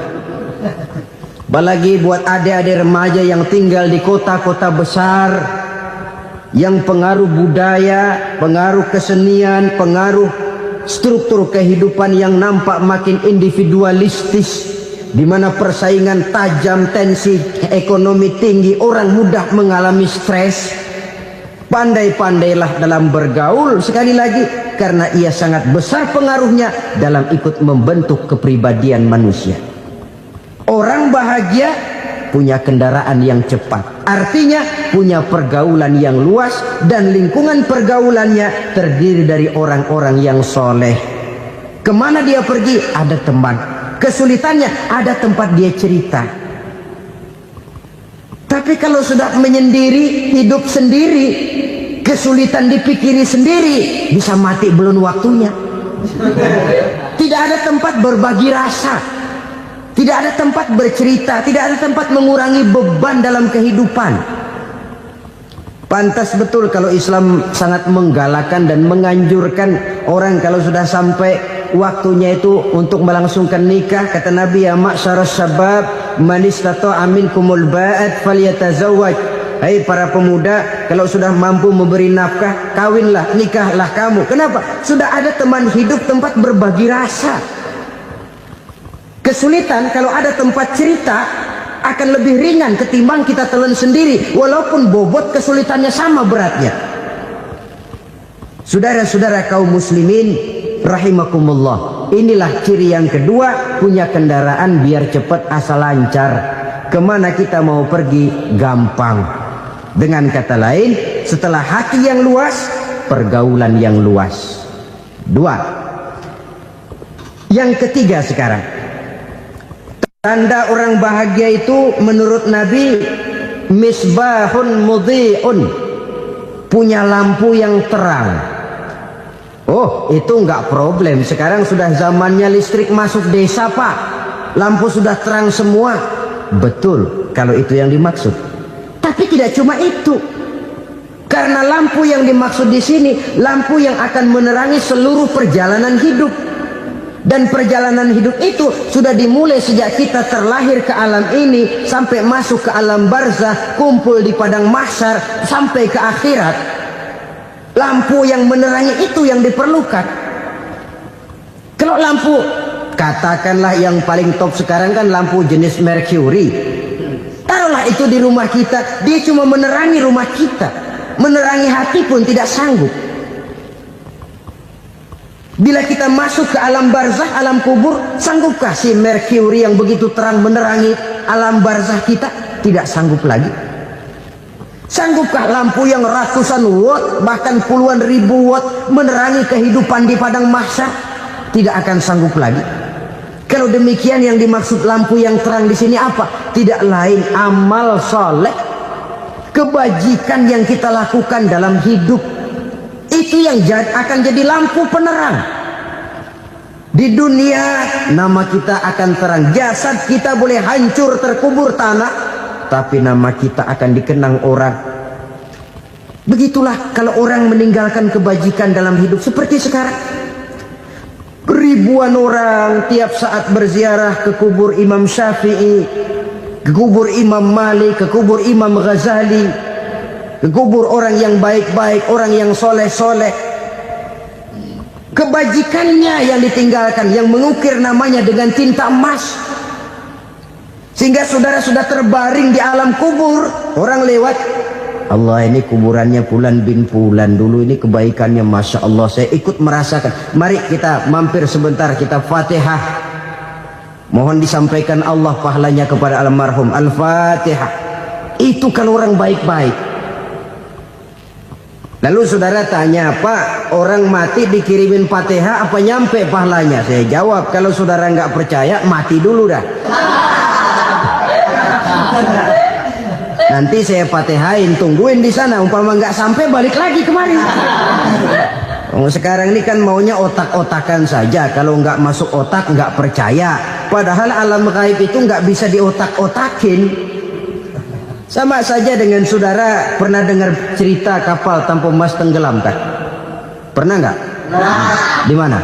Apalagi buat adik-adik remaja yang tinggal di kota-kota besar, yang pengaruh budaya, pengaruh kesenian, pengaruh struktur kehidupan yang nampak makin individualistis, di mana persaingan tajam, tensi ekonomi tinggi, orang mudah mengalami stres. Pandai-pandailah dalam bergaul, sekali lagi, karena ia sangat besar pengaruhnya dalam ikut membentuk kepribadian manusia. Orang bahagia punya kendaraan yang cepat, artinya punya pergaulan yang luas, dan lingkungan pergaulannya terdiri dari orang-orang yang soleh. Kemana dia pergi ada teman, kesulitannya ada tempat dia cerita. Tapi kalau sudah menyendiri, hidup sendiri, kesulitan dipikiri sendiri, bisa mati belum waktunya. Tidak ada tempat berbagi rasa, tidak ada tempat bercerita, tidak ada tempat mengurangi beban dalam kehidupan. Pantas betul kalau Islam sangat menggalakkan dan menganjurkan orang kalau sudah sampai waktunya itu untuk melangsungkan nikah. Kata Nabi, ya ma'syaras syabab man istata'a minkumul ba'at falyatazawwaj. Hai para pemuda, kalau sudah mampu memberi nafkah, kawinlah, nikahlah kamu. Kenapa? Sudah ada teman hidup, tempat berbagi rasa. Kesulitan kalau ada tempat cerita akan lebih ringan ketimbang kita telan sendiri, walaupun bobot kesulitannya sama beratnya. Saudara-saudara kaum muslimin rahimakumullah, inilah ciri yang kedua, punya kendaraan biar cepat asal lancar. Kemana kita mau pergi gampang. Dengan kata lain, setelah hati yang luas, pergaulan yang luas. Dua. Yang ketiga sekarang, tanda orang bahagia itu menurut Nabi, misbahun mudhi'un, punya lampu yang terang. Oh, itu enggak problem. Sekarang sudah zamannya listrik masuk desa, Pak. Lampu sudah terang semua. Betul, kalau itu yang dimaksud. Tapi tidak cuma itu. Karena lampu yang dimaksud di sini, lampu yang akan menerangi seluruh perjalanan hidup. Dan perjalanan hidup itu sudah dimulai sejak kita terlahir ke alam ini, sampai masuk ke alam barzah, kumpul di padang mahsyar, sampai ke akhirat. Lampu yang menerangi itu yang diperlukan. Kalau lampu, katakanlah yang paling top sekarang kan lampu jenis Mercury. Taruhlah itu di rumah kita, dia cuma menerangi rumah kita, menerangi hati pun tidak sanggup. Bila kita masuk ke alam barzah, alam kubur, sanggupkah si Mercury yang begitu terang menerangi alam barzah kita? Tidak sanggup lagi. Sanggupkah lampu yang ratusan watt, bahkan puluhan ribu watt menerangi kehidupan di padang mahsyar? Tidak akan sanggup lagi. Kalau demikian, yang dimaksud lampu yang terang di sini apa? Tidak lain amal soleh, kebajikan yang kita lakukan dalam hidup. Itu yang akan jadi lampu penerang. Di dunia nama kita akan terang. Jasad kita boleh hancur terkubur tanah, tapi nama kita akan dikenang orang. Begitulah kalau orang meninggalkan kebajikan dalam hidup seperti sekarang. Ribuan orang tiap saat berziarah ke kubur Imam Syafi'i, ke kubur Imam Malik, ke kubur Imam Ghazali, ke kubur orang yang baik-baik, orang yang soleh-soleh. Kebajikannya yang ditinggalkan, yang mengukir namanya dengan tinta emas. Sehingga saudara sudah terbaring di alam kubur, orang lewat, Allah, ini kuburannya Fulan bin Fulan, dulu ini kebaikannya Masya Allah, saya ikut merasakan. Mari kita mampir sebentar, kita Fatihah. Mohon disampaikan Allah pahalanya kepada almarhum. Al-Fatihah. Itu kalau orang baik-baik. Lalu saudara tanya, Pak, orang mati dikirimin Fatihah apa nyampe pahalanya? Saya jawab, kalau saudara nggak percaya, mati dulu dah. Nanti saya Fatihain, tungguin di sana. Umpama nggak sampai, balik lagi kemari. Sekarang ini kan maunya otak-otakan saja. Kalau nggak masuk otak, nggak percaya. Padahal alam gaib itu nggak bisa diotak-otakin. Sama saja dengan saudara pernah dengar cerita kapal tanpa emas tenggelam kan? Pernah nggak? Di mana?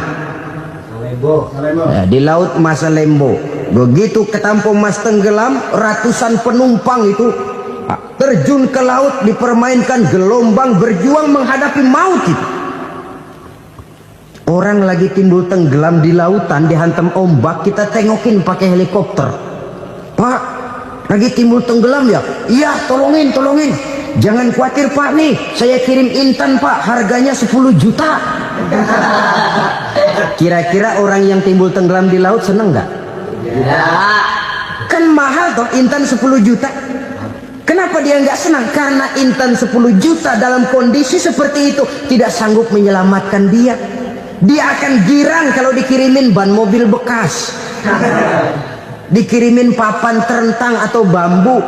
Ya, di laut Masalembo. Begitu ketampung Mas tenggelam, ratusan penumpang itu terjun ke laut, dipermainkan gelombang, berjuang menghadapi maut itu. Orang lagi timbul tenggelam di lautan, dihantam ombak, kita tengokin pakai helikopter. Pak, lagi timbul tenggelam ya? Iya, tolongin. Jangan khawatir Pak, nih saya kirim intan Pak, harganya 10 juta. Kira-kira orang yang timbul tenggelam di laut seneng nggak? Kan mahal toh intan 10 juta. Kenapa dia nggak senang? Karena intan 10 juta dalam kondisi seperti itu tidak sanggup menyelamatkan dia. Dia akan girang kalau dikirimin ban mobil bekas, dikirimin papan terentang atau bambu.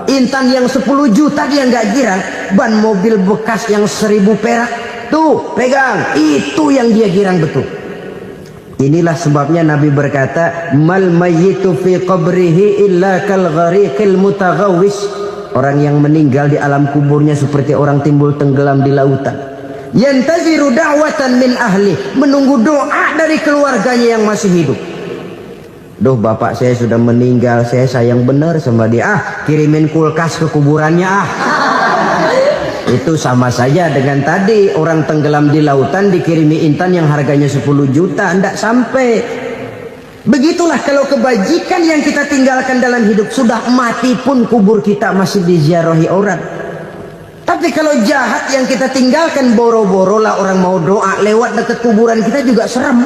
Intan yang 10 juta dia nggak girang. Ban mobil bekas yang 1000 perak, tuh pegang, itu yang dia girang betul. Inilah sebabnya Nabi berkata, mal mayyitu fi qabrihi illa kal ghariqil mutaghawwis. Orang yang meninggal di alam kuburnya seperti orang timbul tenggelam di lautan. Yantaziru da'watan min ahli, menunggu doa dari keluarganya yang masih hidup. Duh, bapak saya sudah meninggal, saya sayang benar sama dia. Kirimin kulkas ke kuburannya Itu sama saja dengan tadi orang tenggelam di lautan dikirimi intan yang harganya 10 juta, ndak sampai. Begitulah kalau kebajikan yang kita tinggalkan dalam hidup, sudah mati pun kubur kita masih diziarahi orang. Tapi kalau jahat yang kita tinggalkan, boro-boro lah orang mau doa lewat dekat kuburan kita juga serem.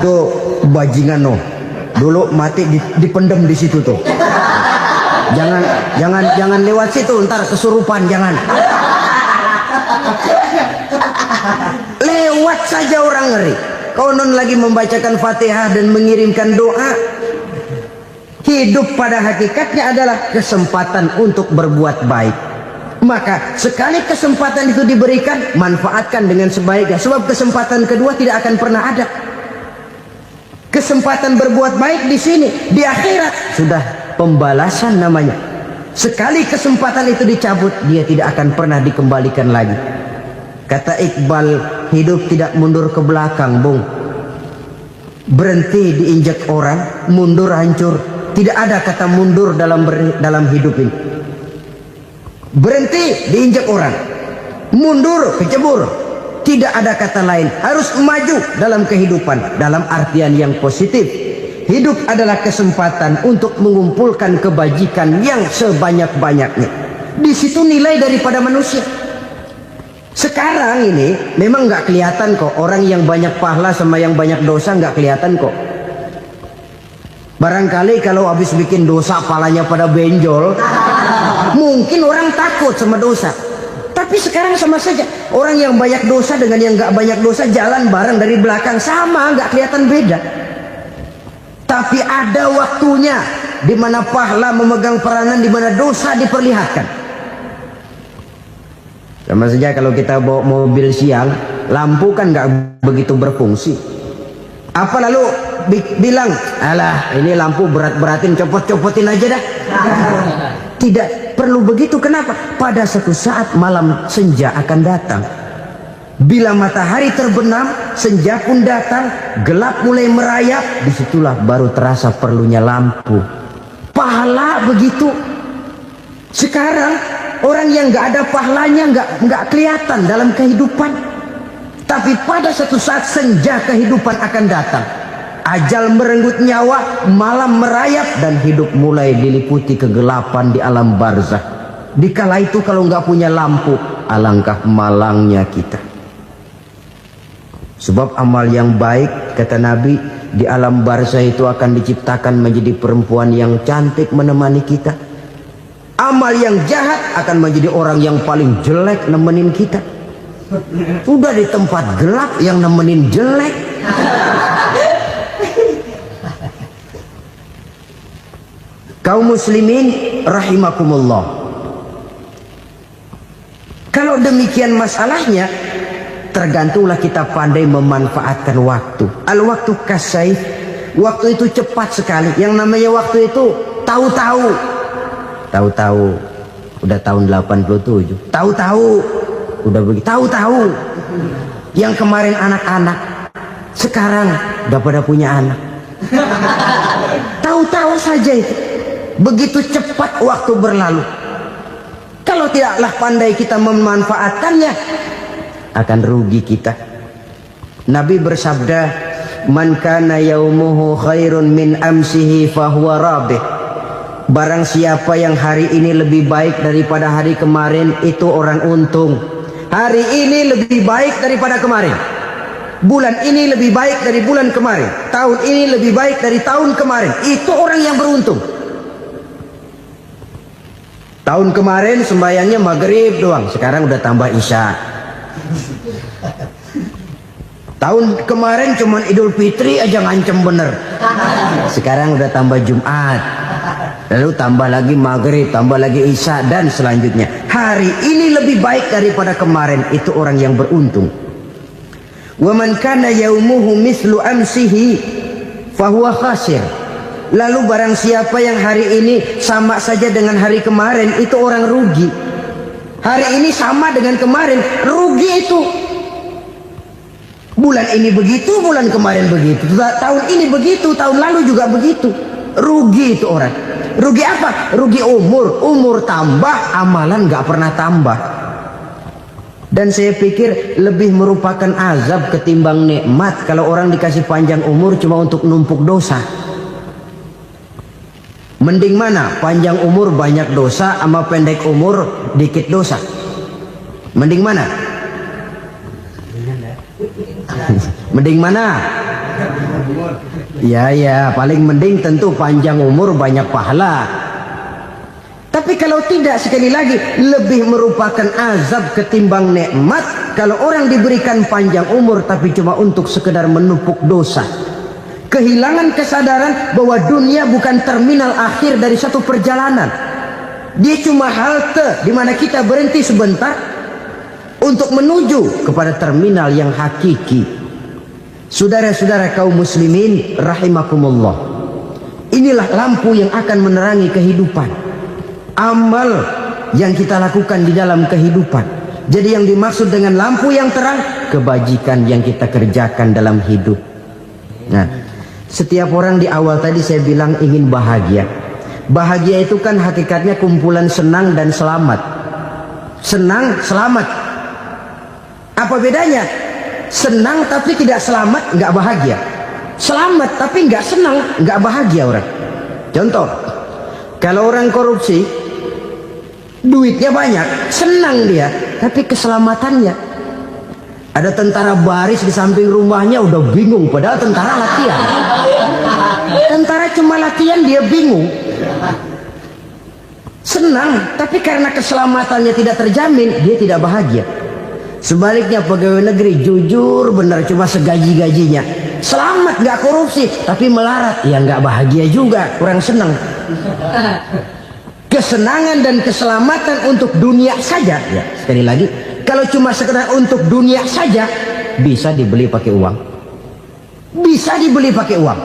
Tuh bajingan no, dulu mati dipendem di situ tuh. Jangan lewat situ, ntar kesurupan, jangan. Lewat saja orang ngeri. Konon lagi membacakan Fatihah dan mengirimkan doa. Hidup pada hakikatnya adalah kesempatan untuk berbuat baik. Maka sekali kesempatan itu diberikan, manfaatkan dengan sebaiknya. Sebab kesempatan kedua tidak akan pernah ada. Kesempatan berbuat baik di sini, di akhirat sudah pembalasan namanya. Sekali kesempatan itu dicabut, dia tidak akan pernah dikembalikan lagi. Kata Iqbal, hidup tidak mundur ke belakang, Bung. Berhenti diinjak orang, mundur hancur. Tidak ada kata mundur dalam hidup ini. Berhenti diinjak orang, mundur kecebur. Tidak ada kata lain, harus maju dalam kehidupan dalam artian yang positif. Hidup adalah kesempatan untuk mengumpulkan kebajikan yang sebanyak-banyaknya. Di situ nilai daripada manusia. Sekarang ini memang nggak kelihatan kok, orang yang banyak pahala sama yang banyak dosa nggak kelihatan kok. Barangkali kalau habis bikin dosa palanya pada benjol, mungkin orang takut sama dosa. Tapi sekarang sama saja, orang yang banyak dosa dengan yang nggak banyak dosa jalan bareng dari belakang, sama, nggak kelihatan beda. Tapi ada waktunya di mana pahala memegang peranan, di mana dosa diperlihatkan. Sama saja kalau kita bawa mobil siang, lampu kan nggak begitu berfungsi. Apa lalu bilang, alah ini lampu berat-beratin, copot-copotin aja dah. Tidak perlu begitu. Kenapa? Pada suatu saat malam senja akan datang. Bila matahari terbenam, senja pun datang, gelap mulai merayap, disitulah baru terasa perlunya lampu. Pahala begitu. Sekarang orang yang nggak ada pahalanya nggak kelihatan dalam kehidupan. Tapi pada suatu saat senja kehidupan akan datang. Ajal merenggut nyawa, malam merayap, dan hidup mulai diliputi kegelapan di alam barzah. Dikala itu kalau nggak punya lampu, alangkah malangnya kita. Sebab amal yang baik, kata Nabi, di alam barzah itu akan diciptakan menjadi perempuan yang cantik menemani kita. Amal yang jahat akan menjadi orang yang paling jelek nemenin kita. Sudah di tempat gelap yang nemenin jelek. Kaum muslimin rahimakumullah. Kalau demikian masalahnya, tergantunglah kita pandai memanfaatkan waktu. Al-waktu kasayf, waktu itu cepat sekali. Yang namanya waktu itu tahu-tahu. Tahu-tahu udah tahun 87. Tahu-tahu udah begitu. Tahu-tahu Yang kemarin anak-anak, sekarang udah pada punya anak. Tahu-tahu saja itu. Begitu cepat waktu berlalu. Kalau tidaklah pandai kita memanfaatkannya, akan rugi kita. Nabi bersabda, "Man kana yaumuhu khairun min amsihi fahuwa rabih." Barang siapa yang hari ini lebih baik daripada hari kemarin, itu orang untung. Hari ini lebih baik daripada kemarin. Bulan ini lebih baik dari bulan kemarin. Tahun ini lebih baik dari tahun kemarin. Itu orang yang beruntung. Tahun kemarin sembahyangnya maghrib doang, sekarang udah tambah isya. Tahun kemarin cuman Idul Fitri aja ngancem bener, sekarang udah tambah Jumat, lalu tambah lagi maghrib, tambah lagi isya, dan selanjutnya. Hari ini lebih baik daripada kemarin, itu orang yang beruntung. Wa man kana yaumuhu mislu amsihi fahuwa khasir. Lalu barang siapa yang hari ini sama saja dengan hari kemarin, itu orang rugi. Hari ini sama dengan kemarin, rugi itu. Bulan ini begitu, bulan kemarin begitu, tahun ini begitu, tahun lalu juga begitu. Rugi itu orang. Rugi apa? Rugi umur. Umur tambah, amalan gak pernah tambah. Dan saya pikir lebih merupakan azab ketimbang nikmat kalau orang dikasih panjang umur cuma untuk numpuk dosa. Mending mana? Panjang umur banyak dosa sama pendek umur dikit dosa? Mending mana? Mending mana? Ya, paling mending tentu panjang umur banyak pahala. Tapi kalau tidak, sekali lagi, lebih merupakan azab ketimbang nikmat kalau orang diberikan panjang umur tapi cuma untuk sekedar menumpuk dosa. Kehilangan kesadaran bahwa dunia bukan terminal akhir dari satu perjalanan. Dia cuma halte di mana kita berhenti sebentar untuk menuju kepada terminal yang hakiki. Saudara-saudara kaum muslimin rahimakumullah, inilah lampu yang akan menerangi kehidupan. Amal yang kita lakukan di dalam kehidupan. Jadi yang dimaksud dengan lampu yang terang, kebajikan yang kita kerjakan dalam hidup. Nah, setiap orang di awal tadi saya bilang ingin bahagia. Bahagia itu kan hakikatnya kumpulan senang dan selamat. Senang, selamat. Apa bedanya? Senang tapi tidak selamat, nggak bahagia. Selamat tapi nggak senang, nggak bahagia orang. Contoh, kalau orang korupsi, duitnya banyak, senang dia, tapi keselamatannya. Ada tentara baris di samping rumahnya udah bingung, padahal tentara latihan. Tentara cuma latihan, dia bingung. Senang, tapi karena keselamatannya tidak terjamin, dia tidak bahagia. Sebaliknya pegawai negeri jujur benar, cuma segaji-gajinya, selamat nggak korupsi, tapi melarat, ya nggak bahagia juga, kurang senang. Kesenangan dan keselamatan untuk dunia saja, ya sekali lagi, kalau cuma sekedar untuk dunia saja, bisa dibeli pakai uang. Bisa dibeli pakai uang.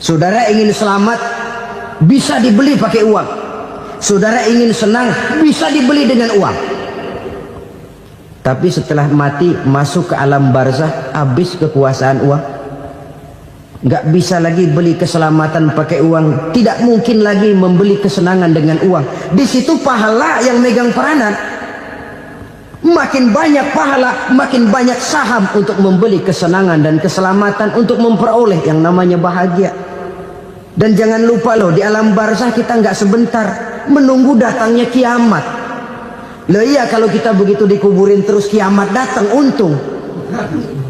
Saudara ingin selamat, bisa dibeli pakai uang. Saudara ingin senang, bisa dibeli dengan uang. Tapi setelah mati, masuk ke alam barzah, habis kekuasaan uang. Nggak bisa lagi beli keselamatan pakai uang. Tidak mungkin lagi membeli kesenangan dengan uang. Di situ pahala yang megang peranan. Makin banyak pahala, makin banyak saham untuk membeli kesenangan dan keselamatan, untuk memperoleh yang namanya bahagia. Dan jangan lupa loh, di alam barzah kita nggak sebentar, menunggu datangnya kiamat. Loh iya, kalau kita begitu dikuburin terus kiamat datang, untung.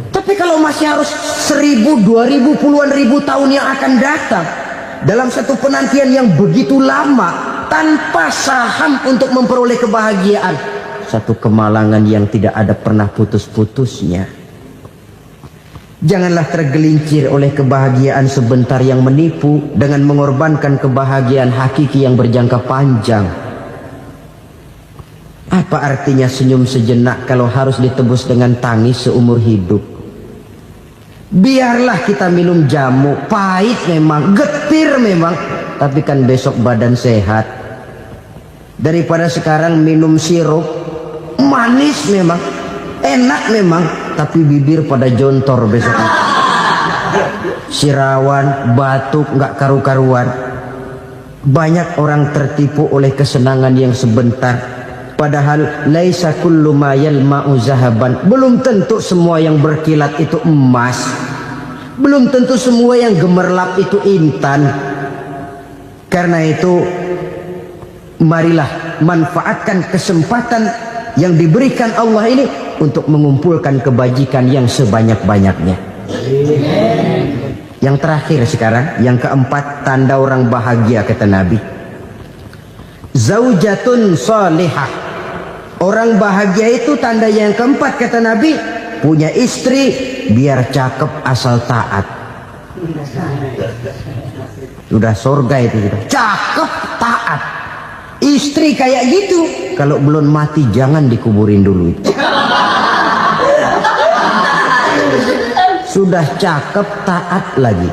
Tapi kalau masih harus 1000, 2000, puluhan ribu tahun yang akan datang, dalam satu penantian yang begitu lama, tanpa saham untuk memperoleh kebahagiaan, satu kemalangan yang tidak ada pernah putus-putusnya. Janganlah tergelincir oleh kebahagiaan sebentar yang menipu dengan mengorbankan kebahagiaan hakiki yang berjangka panjang. Apa artinya senyum sejenak kalau harus ditebus dengan tangis seumur hidup? Biarlah kita minum jamu, pahit memang, getir memang, tapi kan besok badan sehat. Daripada sekarang minum sirup, manis memang, enak memang, tapi bibir pada jontor besok. Sirawan, batuk, nggak karu-karuan. Banyak orang tertipu oleh kesenangan yang sebentar. Padahal laisa kullu ma yalma'u zahaban. Belum tentu semua yang berkilat itu emas. Belum tentu semua yang gemerlap itu intan. Karena itu, marilah manfaatkan kesempatan yang diberikan Allah ini untuk mengumpulkan kebajikan yang sebanyak-banyaknya. Yang terakhir sekarang, yang keempat, tanda orang bahagia kata Nabi. Zaujatun salihah. Orang bahagia itu tanda yang keempat kata Nabi, punya istri biar cakep asal taat. Sudah surga itu, cakep taat. Istri kayak gitu, kalau belum mati jangan dikuburin dulu. Sudah cakep taat lagi.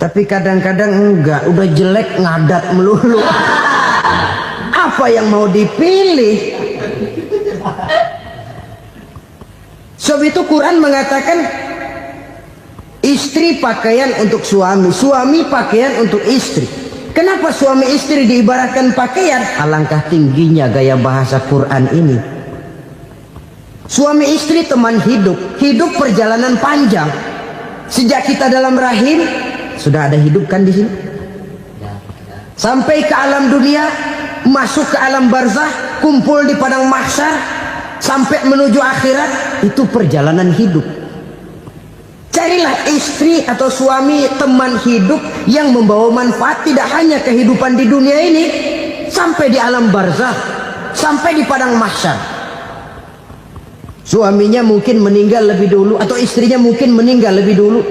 Tapi kadang-kadang enggak, udah jelek ngadat melulu. Apa yang mau dipilih? Sebab itu Quran mengatakan istri pakaian untuk suami, suami pakaian untuk istri. Kenapa suami istri diibaratkan pakaian? Alangkah tingginya gaya bahasa Quran ini. Suami istri teman hidup, hidup perjalanan panjang. Sejak kita dalam rahim sudah ada hidup kan di sini. Sampai ke alam dunia, masuk ke alam barzah, kumpul di padang mahsyar, sampai menuju akhirat, itu perjalanan hidup. Carilah istri atau suami teman hidup yang membawa manfaat tidak hanya kehidupan di dunia ini, sampai di alam barzah, sampai di padang mahsyar. Suaminya mungkin meninggal lebih dulu atau istrinya mungkin meninggal lebih dulu.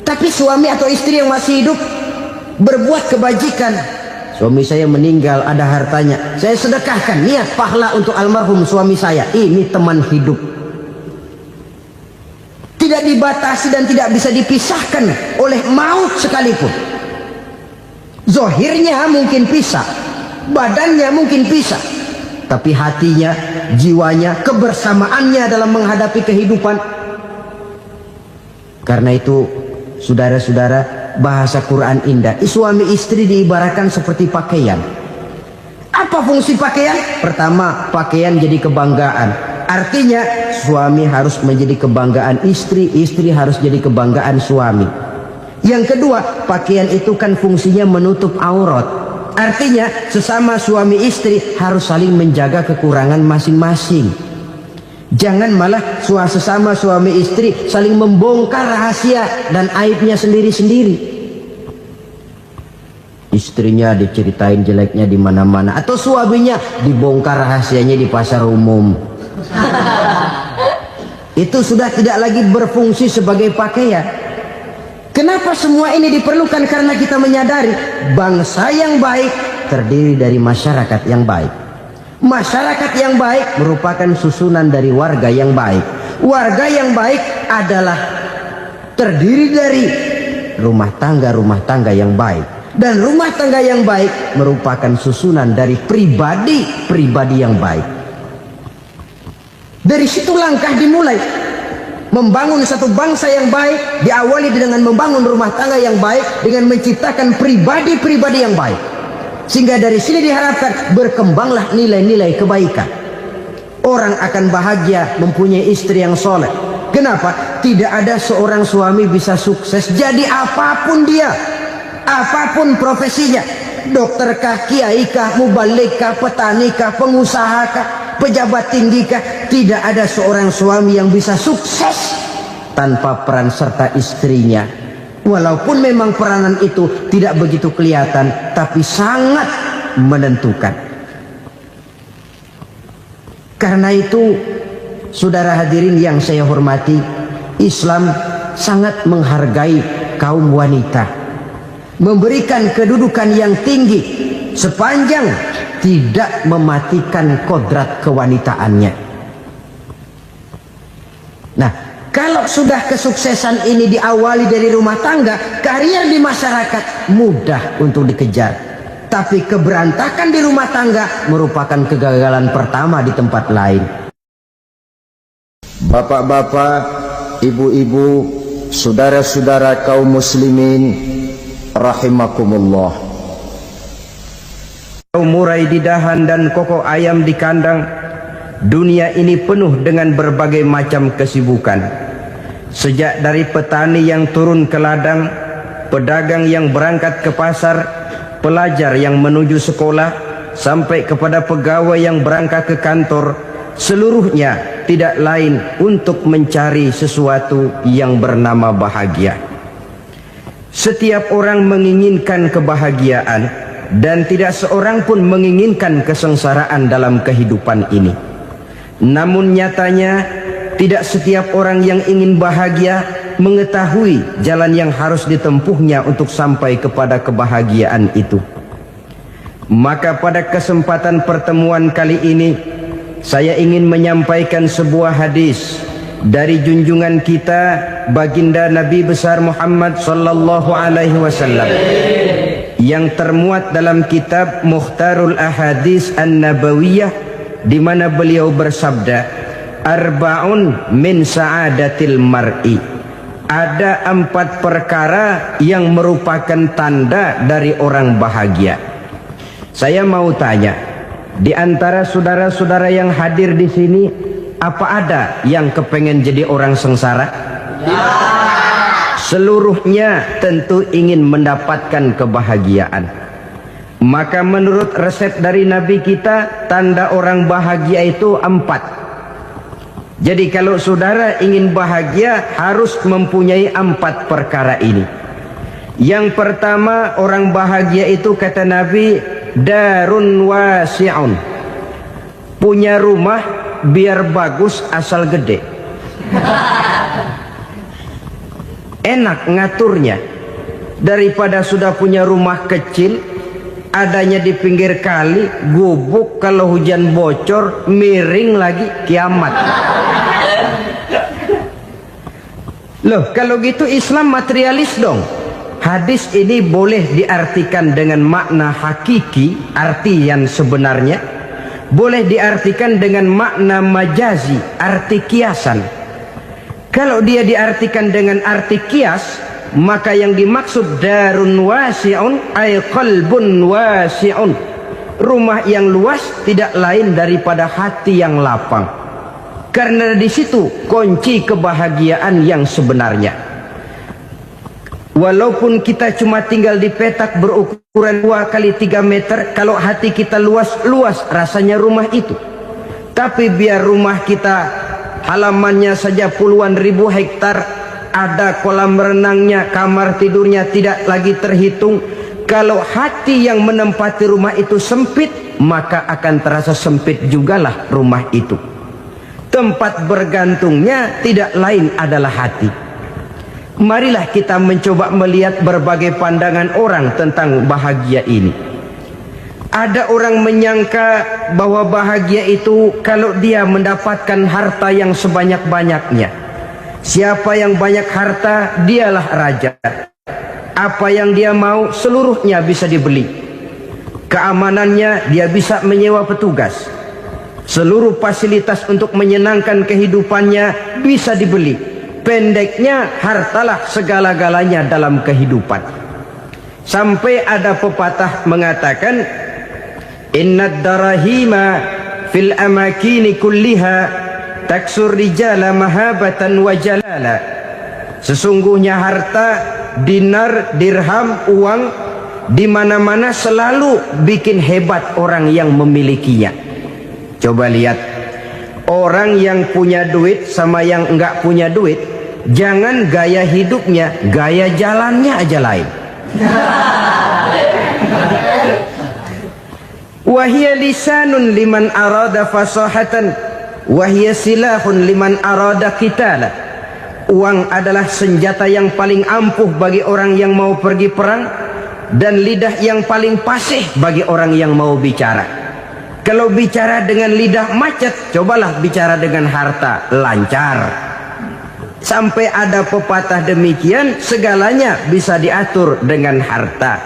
Tapi suami atau istri yang masih hidup berbuat kebajikan. Suami saya meninggal, ada hartanya, saya sedekahkan, niat pahala untuk almarhum suami saya. Ini teman hidup. Tidak dibatasi dan tidak bisa dipisahkan oleh maut sekalipun. Zohirnya mungkin pisah, badannya mungkin pisah, tapi hatinya, jiwanya, kebersamaannya dalam menghadapi kehidupan. Karena itu, saudara-saudara, bahasa Quran indah. Suami istri diibaratkan seperti pakaian. Apa fungsi pakaian? Pertama, pakaian jadi kebanggaan. Artinya suami harus menjadi kebanggaan istri, istri harus jadi kebanggaan suami. Yang kedua, pakaian itu kan fungsinya menutup aurat. Artinya sesama suami istri harus saling menjaga kekurangan masing-masing. Jangan malah sesama suami istri saling membongkar rahasia dan aibnya sendiri-sendiri. Istrinya diceritain jeleknya di mana-mana, atau suaminya dibongkar rahasianya di pasar umum. Itu sudah tidak lagi berfungsi sebagai pakaian. Kenapa semua ini diperlukan? Karena kita menyadari bangsa yang baik terdiri dari masyarakat yang baik. Masyarakat yang baik merupakan susunan dari warga yang baik. Warga yang baik adalah terdiri dari rumah tangga yang baik. Dan rumah tangga yang baik merupakan susunan dari pribadi yang baik. Dari situ langkah dimulai. Membangun satu bangsa yang baik diawali dengan membangun rumah tangga yang baik, dengan menciptakan pribadi-pribadi yang baik. Sehingga dari sini diharapkan berkembanglah nilai-nilai kebaikan. Orang akan bahagia mempunyai istri yang soleh. Kenapa? Tidak ada seorang suami bisa sukses jadi apapun dia, apapun profesinya. Dokterkah, kiaikah, mubalikah, petanikah, pengusahakah, pejabat tinggikah, tidak ada seorang suami yang bisa sukses tanpa peran serta istrinya. Walaupun memang peranan itu tidak begitu kelihatan, tapi sangat menentukan. Karena itu, saudara hadirin yang saya hormati, Islam sangat menghargai kaum wanita, memberikan kedudukan yang tinggi sepanjang tidak mematikan kodrat kewanitaannya. Nah, kalau sudah kesuksesan ini diawali dari rumah tangga, karier di masyarakat mudah untuk dikejar. Tapi keberantakan di rumah tangga merupakan kegagalan pertama di tempat lain. bapak-bapak, ibu-ibu, saudara-saudara kaum muslimin rahimakumullah. Murai di dahan dan koko ayam di kandang, dunia ini penuh dengan berbagai macam kesibukan. Sejak dari petani yang turun ke ladang, pedagang yang berangkat ke pasar, pelajar yang menuju sekolah, sampai kepada pegawai yang berangkat ke kantor, seluruhnya tidak lain untuk mencari sesuatu yang bernama bahagia. Setiap orang menginginkan kebahagiaan, dan tidak seorang pun menginginkan kesengsaraan dalam kehidupan ini. Namun nyatanya tidak setiap orang yang ingin bahagia mengetahui jalan yang harus ditempuhnya untuk sampai kepada kebahagiaan itu. Maka pada kesempatan pertemuan kali ini, saya ingin menyampaikan sebuah hadis dari junjungan kita baginda Nabi besar Muhammad sallallahu alaihi wasallam yang termuat dalam kitab Mukhtarul Ahadis An-Nabawiyah, di mana beliau bersabda, arba'un min sa'adatil mar'i. Ada 4 perkara yang merupakan tanda dari orang bahagia. Saya mau tanya, di antara saudara-saudara yang hadir di sini, apa ada yang kepengen jadi orang sengsara? Seluruhnya tentu ingin mendapatkan kebahagiaan. Maka menurut resep dari Nabi kita, tanda orang bahagia itu 4. Jadi kalau saudara ingin bahagia, harus mempunyai 4 perkara ini. Yang pertama, orang bahagia itu kata Nabi, darun wasi'un. Punya rumah biar bagus asal gede. Enak ngaturnya, daripada sudah punya rumah kecil, adanya di pinggir kali, gubuk, kalau hujan bocor, miring lagi, kiamat. Loh, kalau gitu Islam materialis dong. Hadis ini boleh diartikan dengan makna hakiki, arti yang sebenarnya. Boleh diartikan dengan makna majazi, arti kiasan. Kalau dia diartikan dengan arti kias, maka yang dimaksud darun wasi'un ay qalbun wasi'un. Rumah yang luas tidak lain daripada hati yang lapang. Karena di situ kunci kebahagiaan yang sebenarnya. Walaupun kita cuma tinggal di petak berukuran 2 kali 3 meter, kalau hati kita luas-luas rasanya rumah itu. Tapi biar rumah kita halamannya saja puluhan ribu hektar, ada kolam renangnya, kamar tidurnya tidak lagi terhitung. Kalau hati yang menempati rumah itu sempit, maka akan terasa sempit jugalah rumah itu. Tempat bergantungnya tidak lain adalah hati. Marilah kita mencoba melihat berbagai pandangan orang tentang bahagia ini. Ada orang menyangka bahwa bahagia itu kalau dia mendapatkan harta yang sebanyak-banyaknya. Siapa yang banyak harta, dialah raja. Apa yang dia mau, seluruhnya bisa dibeli. Keamanannya, dia bisa menyewa petugas. Seluruh fasilitas untuk menyenangkan kehidupannya bisa dibeli. Pendeknya, hartalah segala-galanya dalam kehidupan. Sampai ada pepatah mengatakan, innad darahima fil amakini kulliha taksur rijala mahabatan wa jalala. Sesungguhnya harta, dinar, dirham, uang di mana-mana selalu bikin hebat orang yang memilikinya. Coba lihat, orang yang punya duit sama yang enggak punya duit, jangan gaya hidupnya, gaya jalannya aja lain. Wahia lisanun liman arada fasahatan, wahia silahun liman arada qitala. Uang adalah senjata yang paling ampuh bagi orang yang mau pergi perang, dan lidah yang paling fasih bagi orang yang mau bicara. Kalau bicara dengan lidah macet, cobalah bicara dengan harta, lancar. Sampai ada pepatah demikian, segalanya bisa diatur dengan harta.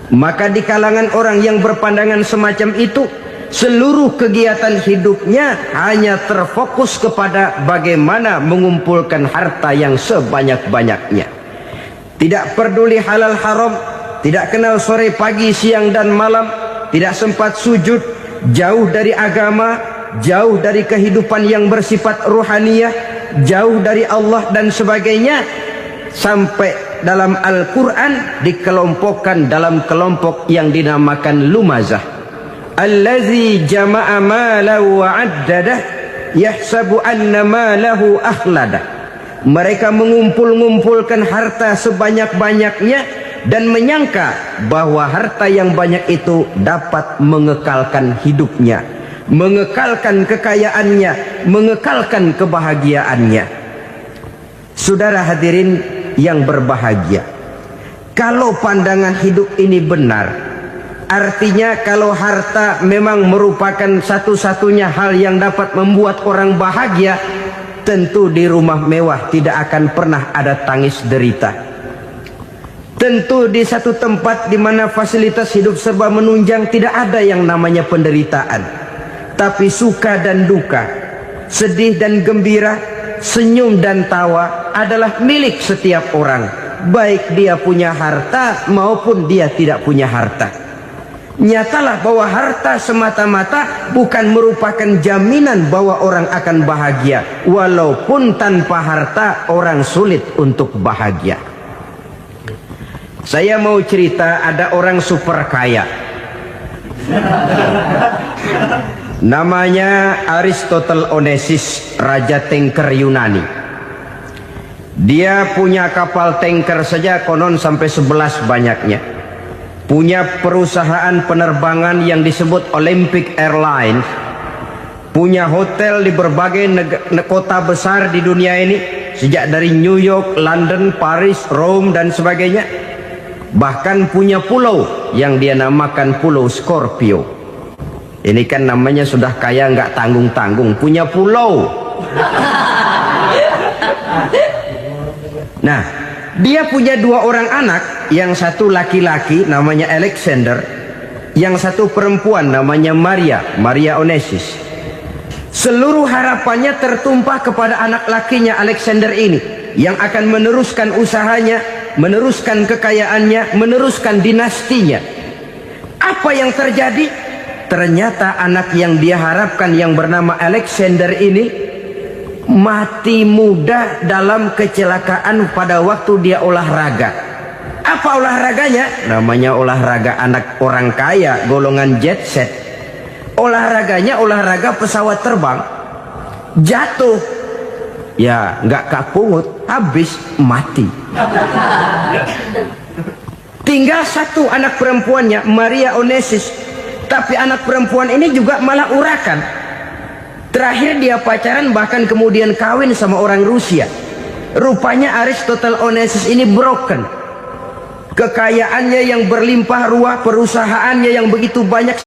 Maka di kalangan orang yang berpandangan semacam itu, Seluruh kegiatan hidupnya hanya terfokus kepada bagaimana mengumpulkan harta yang sebanyak-banyaknya. Tidak peduli halal haram, tidak kenal sore pagi siang dan malam, tidak sempat sujud, jauh dari agama, jauh dari kehidupan yang bersifat ruhaniyah, jauh dari Allah dan sebagainya. Sampai dalam Al-Quran dikelompokkan dalam kelompok yang dinamakan lumazah. Allazi jama'a malahu wa 'addadah yahsabu anna malahu akhladah. Mereka mengumpulkan harta sebanyak-banyaknya dan menyangka bahwa harta yang banyak itu dapat mengekalkan hidupnya, mengekalkan kekayaannya, mengekalkan kebahagiaannya. Saudara hadirin yang berbahagia, kalau pandangan hidup ini benar, artinya kalau harta memang merupakan satu-satunya hal yang dapat membuat orang bahagia, tentu di rumah mewah tidak akan pernah ada tangis derita. Tentu di satu tempat di mana fasilitas hidup serba menunjang tidak ada yang namanya penderitaan. Tapi suka dan duka, sedih dan gembira, senyum dan tawa adalah milik setiap orang, baik dia punya harta maupun dia tidak punya harta. Nyatalah bahwa harta semata-mata bukan merupakan jaminan bahwa orang akan bahagia. Walaupun tanpa harta orang sulit untuk bahagia. Saya mau cerita, ada orang super kaya, namanya Aristotle Onesimus, raja tanker Yunani. Dia punya kapal tanker saja konon sampai 11 banyaknya. Punya perusahaan penerbangan yang disebut Olympic Airlines. Punya hotel di berbagai kota besar di dunia ini, sejak dari New York, London, Paris, Rome dan sebagainya. Bahkan punya pulau yang dia namakan Pulau Scorpio. Ini kan namanya sudah kaya nggak tanggung-tanggung, punya pulau. Nah, dia punya 2 orang anak, yang satu laki-laki namanya Alexander, yang satu perempuan namanya Maria Onesimus. Seluruh harapannya tertumpah kepada anak lakinya Alexander ini, yang akan meneruskan usahanya, meneruskan kekayaannya, meneruskan dinastinya. Apa yang terjadi? Ternyata anak yang dia harapkan yang bernama Alexander ini mati muda dalam kecelakaan pada waktu dia olahraga. Apa olahraganya? Namanya olahraga anak orang kaya, golongan jet set. Olahraganya olahraga pesawat terbang. Jatuh, ya nggak kapungut, habis mati. Tinggal satu anak perempuannya, Maria Onesimus. Tapi anak perempuan ini juga malah urakan. Terakhir dia pacaran, bahkan kemudian kawin sama orang Rusia. Rupanya Aristotle Onesimus ini broken. Kekayaannya yang berlimpah ruah, perusahaannya yang begitu banyak.